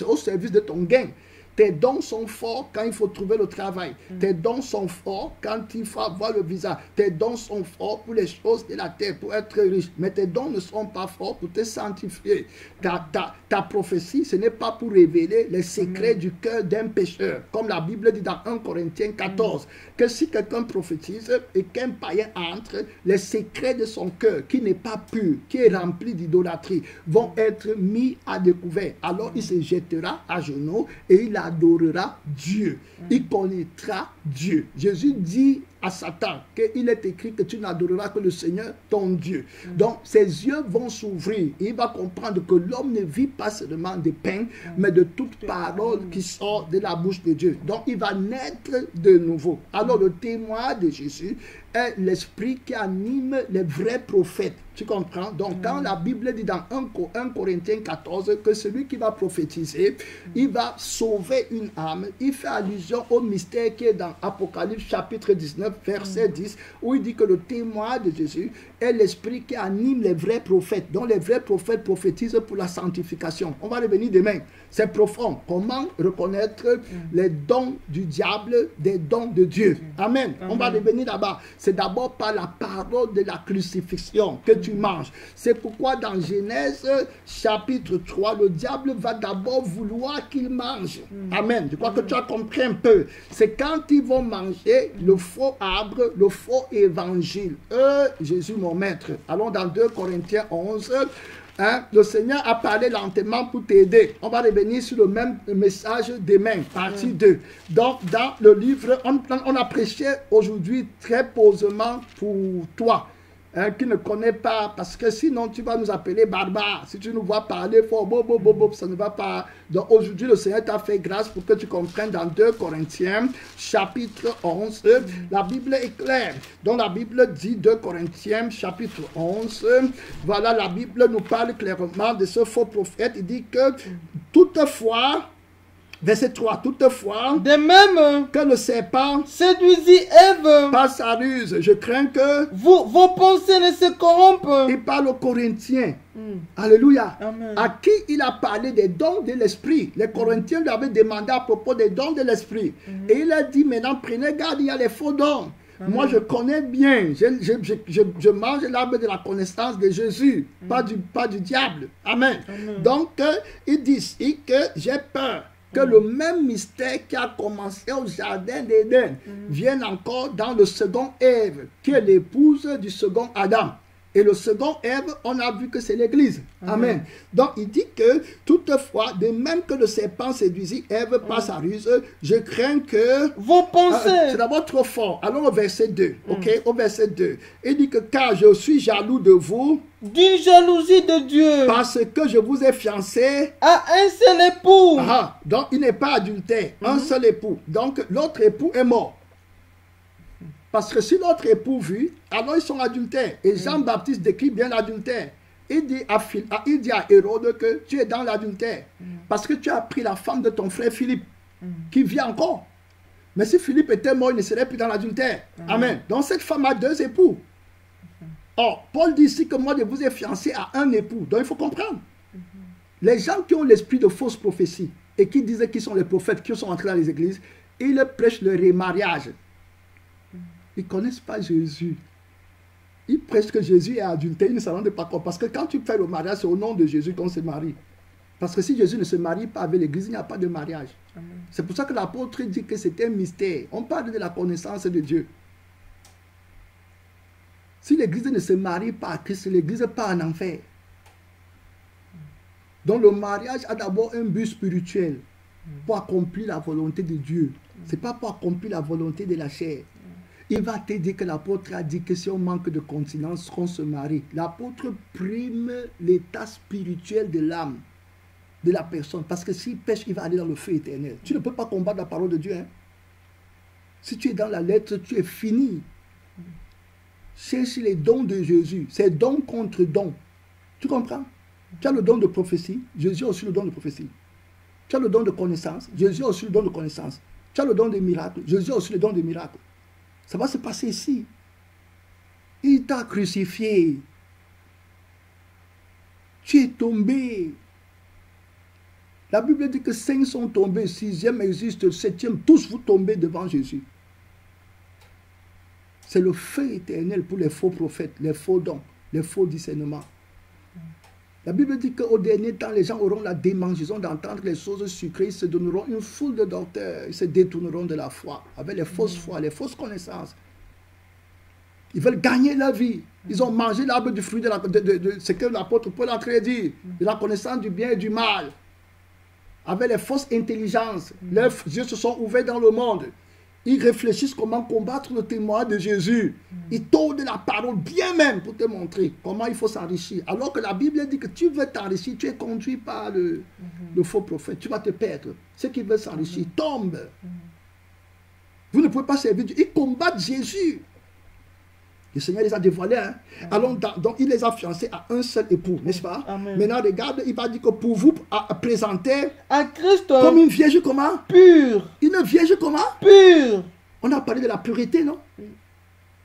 au service de ton gain. Tes dons sont forts quand il faut trouver le travail. Tes dons sont forts quand il faut avoir le visa. Tes dons sont forts pour les choses de la terre, pour être riche. Mais tes dons ne sont pas forts pour te sanctifier. Ta prophétie, ce n'est pas pour révéler les secrets du cœur d'un pécheur. Comme la Bible dit dans 1 Corinthiens 14, que si quelqu'un prophétise et qu'un païen entre, les secrets de son cœur, qui n'est pas pur, qui est rempli d'idolâtrie, vont être mis à découvert. Alors il se jettera à genoux et il adorera Dieu. Il connaîtra Dieu. Jésus dit à Satan qu'il est écrit que tu n'adoreras que le Seigneur, ton Dieu. Donc, ses yeux vont s'ouvrir. Il va comprendre que l'homme ne vit pas seulement de pain, mais de toute parole qui sort de la bouche de Dieu. Donc, il va naître de nouveau. Alors, le témoin de Jésus est l'esprit qui anime les vrais prophètes. Tu comprends? Donc, quand la Bible dit dans 1 Corinthiens 14 que celui qui va prophétiser, il va sauver une âme, il fait allusion au mystère qui est dans Apocalypse chapitre 19, verset 10, où il dit que le témoin de Jésus est l'esprit qui anime les vrais prophètes. Donc, les vrais prophètes prophétisent pour la sanctification. On va revenir demain. C'est profond. Comment reconnaître les dons du diable des dons de Dieu? Amen. On va revenir là-bas. C'est d'abord par la parole de la crucifixion que tu manges. C'est pourquoi dans Genèse chapitre 3, le diable va d'abord vouloir qu'il mange. Amen. Je crois que tu as compris un peu. C'est quand ils vont manger le faux arbre, le faux évangile. Jésus mon maître. Allons dans 2 Corinthiens 11. Le Seigneur a parlé lentement pour t'aider. On va revenir sur le même message demain, partie 2. Donc, dans le livre, on a prêché aujourd'hui très posément pour toi. Qui ne connaît pas, parce que sinon tu vas nous appeler barbares. Si tu nous vois parler fort, ça ne va pas. Donc aujourd'hui, le Seigneur t'a fait grâce pour que tu comprennes dans 2 Corinthiens, chapitre 11. La Bible est claire. Donc la Bible dit 2 Corinthiens, chapitre 11. Voilà, la Bible nous parle clairement de ce faux prophète. Il dit que toutefois, verset 3, toutefois, de même que le serpent séduisit Ève par sa ruse, je crains que vos pensées ne se corrompent. il parle aux Corinthiens. Alléluia. Amen. À qui il a parlé des dons de l'esprit. Les Corinthiens lui avaient demandé à propos des dons de l'esprit. Et il a dit maintenant, prenez garde, il y a les faux dons. Moi, je connais bien. Je mange l'arbre de la connaissance de Jésus, pas du diable. Amen. Donc, il dit ici que j'ai peur que le même mystère qui a commencé au jardin d'Éden vienne encore dans le second Ève, qui est l'épouse du second Adam. Et le second Ève, on a vu que c'est l'Église. Amen. Donc, il dit que, toutefois, de même que le serpent séduisit Ève par sa ruse, je crains que vos pensées. C'est d'abord trop fort. Allons au verset 2. Ok, au verset 2. Il dit que, car je suis jaloux de vous, d'une jalousie de Dieu, parce que je vous ai fiancé à un seul époux. Donc, il n'est pas adultère. Un seul époux. Donc, l'autre époux est mort. Parce que si l'autre époux vit, alors ils sont adultères. Et Jean-Baptiste décrit bien l'adultère. Il dit à Hérode que tu es dans l'adultère. Parce que tu as pris la femme de ton frère Philippe, qui vit encore. Mais si Philippe était mort, il ne serait plus dans l'adultère. Amen. Donc cette femme a 2 époux. Or, Paul dit ici que moi je vous ai fiancé à un époux. Donc il faut comprendre. Les gens qui ont l'esprit de fausse prophétie et qui disaient qu'ils sont les prophètes, qui sont entrés dans les églises, ils prêchent le remariage. Ils ne connaissent pas Jésus. Ils prêchent que Jésus est adultère, ils ne s'en rendent pas compte. Parce que quand tu fais le mariage, c'est au nom de Jésus qu'on se marie. Parce que si Jésus ne se marie pas avec l'Église, il n'y a pas de mariage. C'est pour ça que l'apôtre dit que c'est un mystère. On parle de la connaissance de Dieu. Si l'Église ne se marie pas à Christ, l'Église part en enfer. Donc le mariage a d'abord un but spirituel pour accomplir la volonté de Dieu. Ce n'est pas pour accomplir la volonté de la chair. Il va te dire que l'apôtre a dit que si on manque de continence, on se marie. L'apôtre prime l'état spirituel de l'âme, de la personne. Parce que s'il pêche, il va aller dans le feu éternel. Tu ne peux pas combattre la parole de Dieu. Hein? Si tu es dans la lettre, tu es fini. Cherche les dons de Jésus. C'est don contre don. Tu comprends? Tu as le don de prophétie. Jésus a aussi le don de prophétie. Tu as le don de connaissance. Jésus a aussi le don de connaissance. Tu as le don de miracle. Jésus a aussi le don de miracle. Ça va se passer ici. Il t'a crucifié. Tu es tombé. La Bible dit que 5 sont tombés, 6e existe, 7e, tous vous tombez devant Jésus. C'est le feu éternel pour les faux prophètes, les faux dons, les faux discernements. La Bible dit qu'au dernier temps, les gens auront la démangeaison d'entendre les choses sucrées, ils se donneront une foule de docteurs, ils se détourneront de la foi, avec les fausses foi, les fausses connaissances. Ils veulent gagner la vie. Ils ont mangé l'arbre du fruit de ce que l'apôtre Paul a très dit, de la connaissance du bien et du mal. Avec les fausses intelligences, leurs yeux se sont ouverts dans le monde. Ils réfléchissent comment combattre le témoin de Jésus. Ils tournent la parole bien même pour te montrer comment il faut s'enrichir. Alors que la Bible dit que tu veux t'enrichir, tu es conduit par le faux prophète. Tu vas te perdre. Ceux qui veulent s'enrichir tombent. Vous ne pouvez pas servir Dieu. Ils combattent Jésus. Le Seigneur les a dévoilés. Hein? Alors, donc, il les a fiancés à un seul époux, n'est-ce pas? Amen. Maintenant, regarde, il va dire que pour vous présenter à Christ comme une vierge comment? Pure. Une vierge comment? Pure. On a parlé de la pureté, non?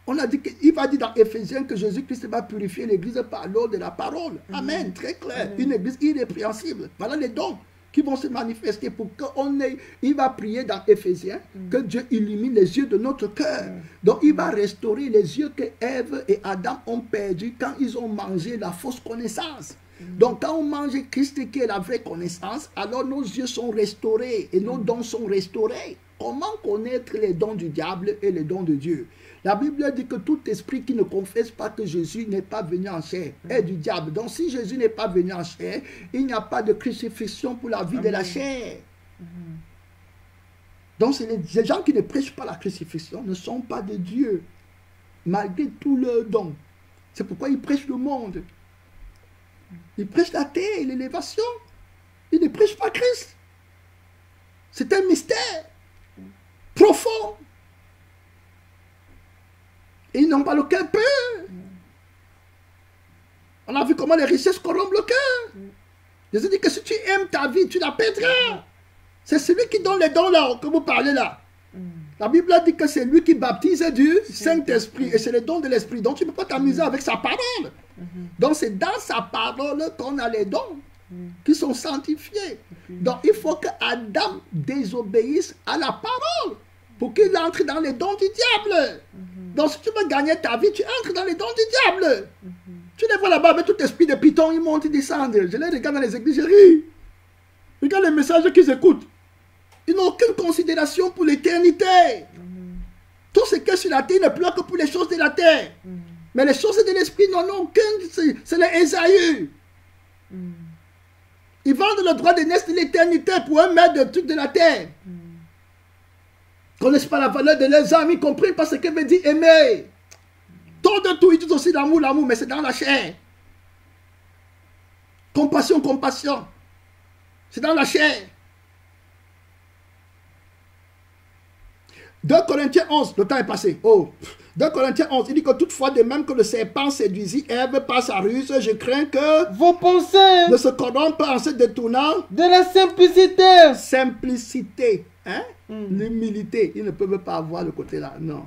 On a dit qu'il va dire dans Éphésiens que Jésus-Christ va purifier l'église par l'eau de la parole. Amen, très clair. Une église irrépréhensible. Voilà les dons qui vont se manifester pour qu'on ait... Il va prier dans Éphésiens que Dieu illumine les yeux de notre cœur. Donc il va restaurer les yeux que Ève et Adam ont perdus quand ils ont mangé la fausse connaissance. Donc quand on mange Christ qui est la vraie connaissance, alors nos yeux sont restaurés et nos dons sont restaurés. Comment connaître les dons du diable et les dons de Dieu? La Bible dit que tout esprit qui ne confesse pas que Jésus n'est pas venu en chair est du diable. Donc si Jésus n'est pas venu en chair, il n'y a pas de crucifixion pour la vie de la chair. Donc les gens qui ne prêchent pas la crucifixion ne sont pas de Dieu, malgré tous leurs dons. C'est pourquoi ils prêchent le monde. Ils prêchent la terre et l'élévation. Ils ne prêchent pas Christ. C'est un mystère profond. Et ils n'ont pas le cœur pur. On a vu comment les richesses corrompent le cœur. Jésus dit que si tu aimes ta vie, tu la perdras. C'est celui qui donne les dons là, que vous parlez là. La Bible dit que c'est lui qui baptise du Saint-Esprit. Et c'est les dons de l'Esprit. Donc tu ne peux pas t'amuser avec sa parole. Donc c'est dans sa parole qu'on a les dons qui sont sanctifiés. Donc il faut que Adam désobéisse à la parole pour qu'il entre dans les dons du diable. Donc si tu veux gagner ta vie, tu entres dans les dons du diable. Tu les vois là-bas avec tout esprit de python, ils montent, ils descendent. Je les regarde dans les églises, je ris. Regarde les messages qu'ils écoutent. Ils n'ont aucune considération pour l'éternité. Tout ce qui est sur la terre ne pleure que pour les choses de la terre. Mais les choses de l'esprit n'en ont aucune. C'est les Ésaïe. Ils vendent le droit de naître de l'éternité pour un mètre de trucs de la terre. Ils ne connaissent pas la valeur de leurs âmes, ils comprennent pas ce que veut dire aimer. Tout de tout, ils disent aussi l'amour, l'amour, mais c'est dans la chair. Compassion, compassion. C'est dans la chair. 2 Corinthiens 11, le temps est passé. 2 Corinthiens 11, il dit que toutefois, de même que le serpent séduisit Ève par sa ruse, je crains que vos pensées ne se corrompent en se détournant de la simplicité. Simplicité, hein? L'humilité. Ils ne peuvent pas avoir le côté là, non.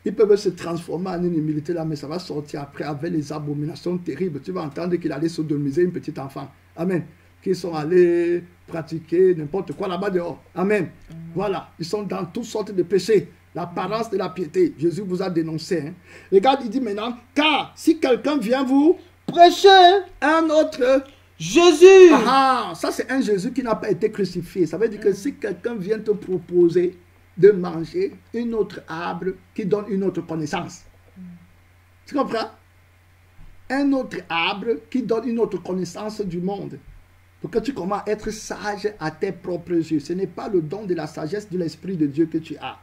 Ils peuvent se transformer en une humilité là, mais ça va sortir après avec les abominations terribles. Tu vas entendre qu'il allait sodomiser une petite enfant. Amen. Qu'ils sont allés pratiquer n'importe quoi là-bas dehors. Amen. Voilà. Ils sont dans toutes sortes de péchés. L'apparence de la piété. Jésus vous a dénoncé. Hein. Regarde, il dit maintenant, car si quelqu'un vient vous prêcher un autre Jésus. Ah, ça c'est un Jésus qui n'a pas été crucifié. Ça veut dire que si quelqu'un vient te proposer de manger une autre arbre qui donne une autre connaissance. Tu comprends? Un autre arbre qui donne une autre connaissance du monde. Pour que tu commences à être sage à tes propres yeux. Ce n'est pas le don de la sagesse de l'Esprit de Dieu que tu as.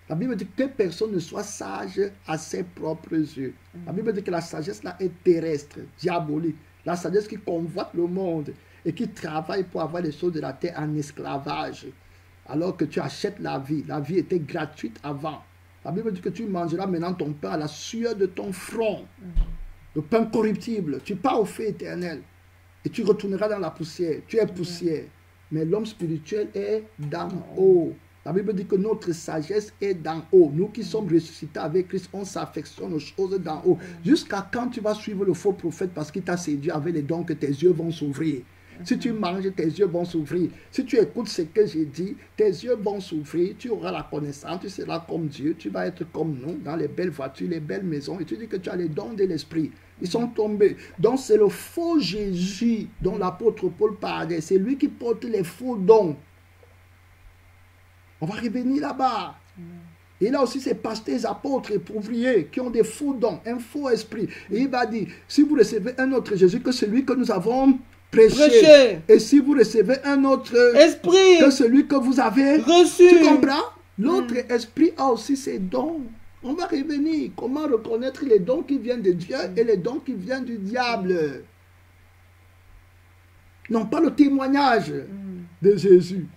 La Bible dit que personne ne soit sage à ses propres yeux. La Bible dit que la sagesse là est terrestre, diabolique. La sagesse qui convoite le monde et qui travaille pour avoir les choses de la terre en esclavage. Alors que tu achètes la vie. La vie était gratuite avant. La Bible dit que tu mangeras maintenant ton pain à la sueur de ton front. Le pain corruptible. Tu pars au feu éternel. Et tu retourneras dans la poussière. Tu es poussière. Mais l'homme spirituel est d'en haut. La Bible dit que notre sagesse est d'en haut. Nous qui sommes ressuscités avec Christ, on s'affectionne aux choses d'en haut. Jusqu'à quand tu vas suivre le faux prophète parce qu'il t'a séduit avec les dons que tes yeux vont s'ouvrir. Si tu manges, tes yeux vont s'ouvrir. Si tu écoutes ce que j'ai dit, tes yeux vont s'ouvrir. Tu auras la connaissance, tu seras comme Dieu. Tu vas être comme nous, dans les belles voitures, les belles maisons. Et tu dis que tu as les dons de l'esprit. Ils sont tombés. Donc c'est le faux Jésus dont l'apôtre Paul parlait. C'est lui qui porte les faux dons. On va revenir là-bas. Et là aussi, c'est pasteurs, apôtres et ouvriers qui ont des faux dons, un faux esprit. Et il va dire, si vous recevez un autre Jésus que celui que nous avons prêché. Et si vous recevez un autre esprit que celui que vous avez reçu. Tu comprends? L'autre esprit a aussi ses dons. On va revenir. Comment reconnaître les dons qui viennent de Dieu et les dons qui viennent du diable? Non, pas le témoignage de Jésus.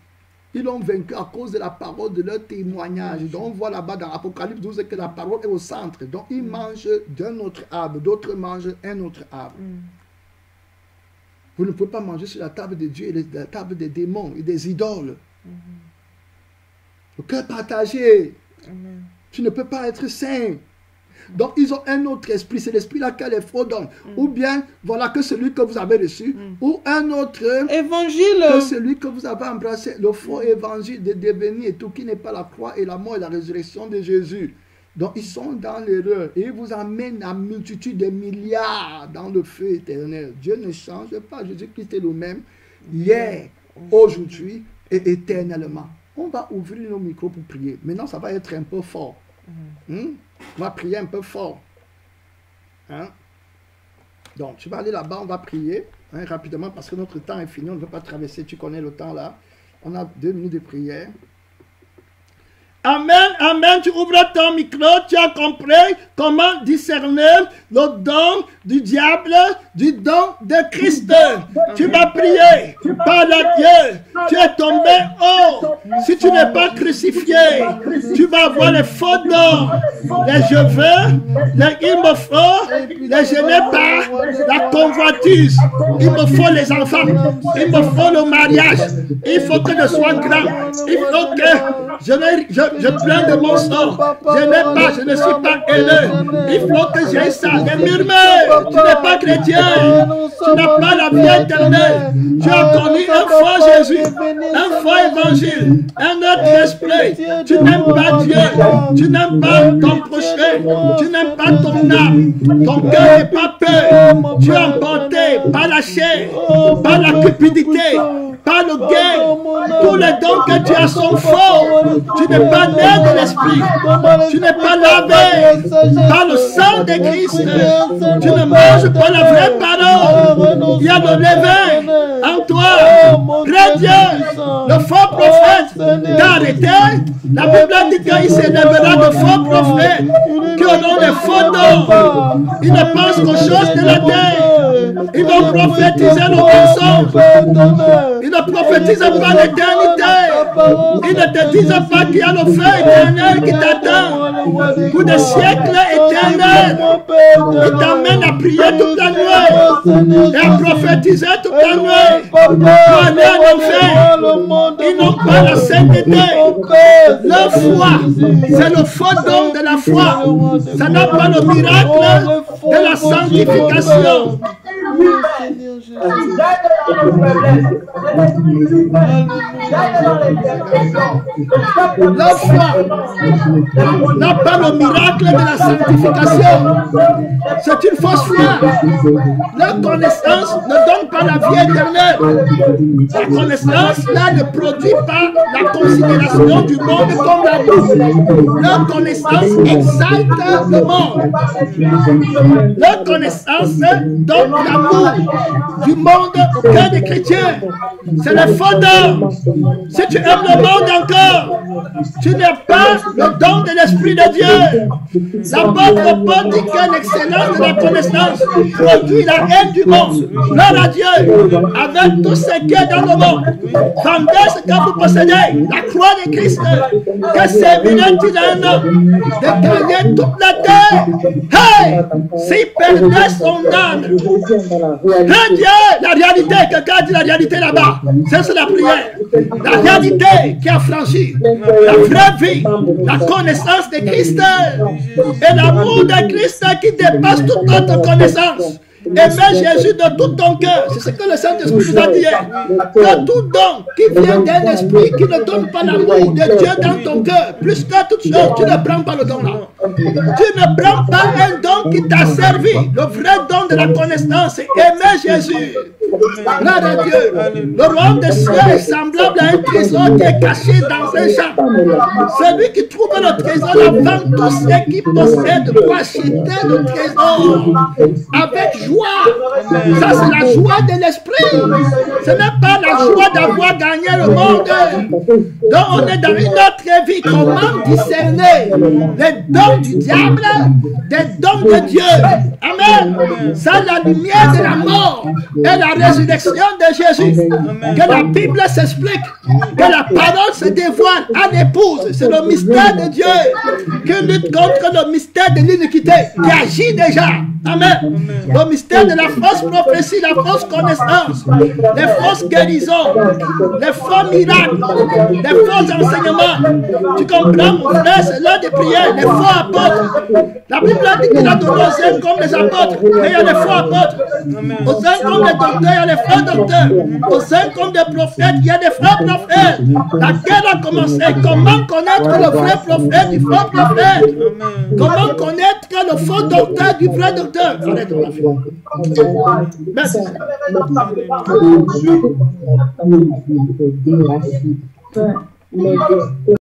Ils l'ont vaincu à cause de la parole de leur témoignage. Donc on voit là-bas dans Apocalypse 12 que la parole est au centre. Donc ils mangent d'un autre arbre, d'autres mangent un autre arbre. Vous ne pouvez pas manger sur la table de Dieu et la table des démons et des idoles. Le cœur partagé. Tu ne peux pas être saint. Donc ils ont un autre esprit. C'est l'esprit là qui a les faux dons. Ou bien, voilà que celui que vous avez reçu. Ou un autre évangile. Que celui que vous avez embrassé. Le faux évangile de devenir et tout qui n'est pas la croix et la mort et la résurrection de Jésus. Donc ils sont dans l'erreur. Et ils vous amènent à multitude de milliards dans le feu éternel. Dieu ne change pas. Jésus-Christ est le même. Hier, aujourd'hui et éternellement. On va ouvrir nos micros pour prier. Maintenant, ça va être un peu fort. On va prier un peu fort. Hein? Donc, tu vas aller là-bas, on va prier rapidement parce que notre temps est fini. On ne veut pas traverser. Tu connais le temps là. On a 2 minutes de prière. Amen, amen. Tu ouvres ton micro. Tu as compris comment discerner le don du diable du don de Christ. Tu vas prier. Parle à Dieu. Tu es tombé haut. Si tu n'es pas crucifié, tu vas avoir les faux dons. Les je veux, les il me faut, les je n'ai pas, la convoitise. Il me faut les enfants. Il me faut le mariage. Il faut que je sois grand. Il faut que je plains de mon sort. Je n'ai pas, je ne suis pas élu. Il faut que j'aie ça. Les murmures, tu n'es pas chrétien. Tu n'as pas la vie éternelle. Tu as connu un faux Jésus, un faux évangile, un autre esprit. Tu n'aimes pas Dieu. Tu n'aimes pas ton prochain. Tu n'aimes pas ton âme. Ton cœur n'est pas peur. Tu es emporté par la chair, par la cupidité, par le gain. Tous les dons que tu as sont faux. Tu n'es pas né de l'esprit. Tu n'es pas lavé par le sang de Christ. Tu ne manges pas la vraie parole. Il y a le levain en toi. Crée Dieu. Le faux prophète t'a arrêté. La Bible dit qu'il s'élèvera de faux prophètes qui auront des faux dons. Ils ne pensent qu'aux choses de la terre. Ils vont prophétiser le mensonge. Ils ne prophétisent pas l'éternité. Ils ne te disent pas qu'il y a le feu éternel qui t'attend pour des siècles éternels. Ils t'amènent à prier toute la nuit et à prophétiser toute la nuit pour aller en enfer. Ils n'ont pas la sainteté. Leur foi, c'est le faux don de la foi. Ça n'a pas le miracle de la sanctification. Leur foi n'a pas le miracle de la sanctification. C'est une fausse foi. Leur connaissance ne donne pas la vie éternelle. La connaissance là ne produit pas la considération du monde comme l'amour. Leur connaissance exalte le monde. Leur connaissance donne l'amour du monde au cœur des chrétiens. C'est le faux don. Si tu aimes le monde encore, tu n'as pas le don de l'Esprit de Dieu. L'apôtre Paul dit que l'excellence de la connaissance produit la haine du monde. Gloire à Dieu, avec tout ce qui est dans le monde. Vendez ce que vous possédez, la croix de Christ, que servirait-il à un homme de gagner toute la terre? Hey! S'il perdait son âme, Dieu, la réalité, quelqu'un dit la réalité là-bas, c'est la prière. La réalité qui a franchi, la vraie vie, la connaissance de Christ et l'amour de Christ qui dépasse toute autre connaissance. Aimer Jésus de tout ton cœur. C'est ce que le Saint-Esprit nous a dit hier. Que tout don qui vient d'un esprit qui ne donne pas l'amour de Dieu dans ton cœur, plus que toute chose, tu ne prends pas le don là. Tu ne prends pas un don qui t'a servi. Le vrai don de la connaissance, c'est aimer Jésus. Gloire à Dieu. Le royaume des cieux est semblable à un trésor qui est caché dans un champ. Celui qui trouve le trésor avant tous ceux qui possèdent pour acheter le trésor avec joie. Ça, c'est la joie de l'esprit. Ce n'est pas la joie d'avoir gagné le monde. Donc, on est dans une autre vie. Comment discerner les dons du diable des dons de Dieu? Amen. Ça, la lumière de la mort et la résurrection de Jésus. Que la Bible s'explique. Que la parole se dévoile à l'épouse. C'est le mystère de Dieu qui lutte contre le mystère de l'iniquité qui agit déjà. Amen. Le mystère de la fausse prophétie, la fausse connaissance, les fausses guérisons, les faux miracles, les faux enseignements. Tu comprends, mon frère, c'est l'heure de prière, les faux apôtres. La Bible dit qu'il a donné aux uns comme les apôtres, mais il y a les faux apôtres. Aux uns comme les docteurs, il y a les faux docteurs. Aux uns comme des prophètes, il y a des faux prophètes. La guerre a commencé. Comment connaître le vrai prophète du faux prophète? Comment connaître le faux docteur du vrai docteur? Arrête de la foi. Merci.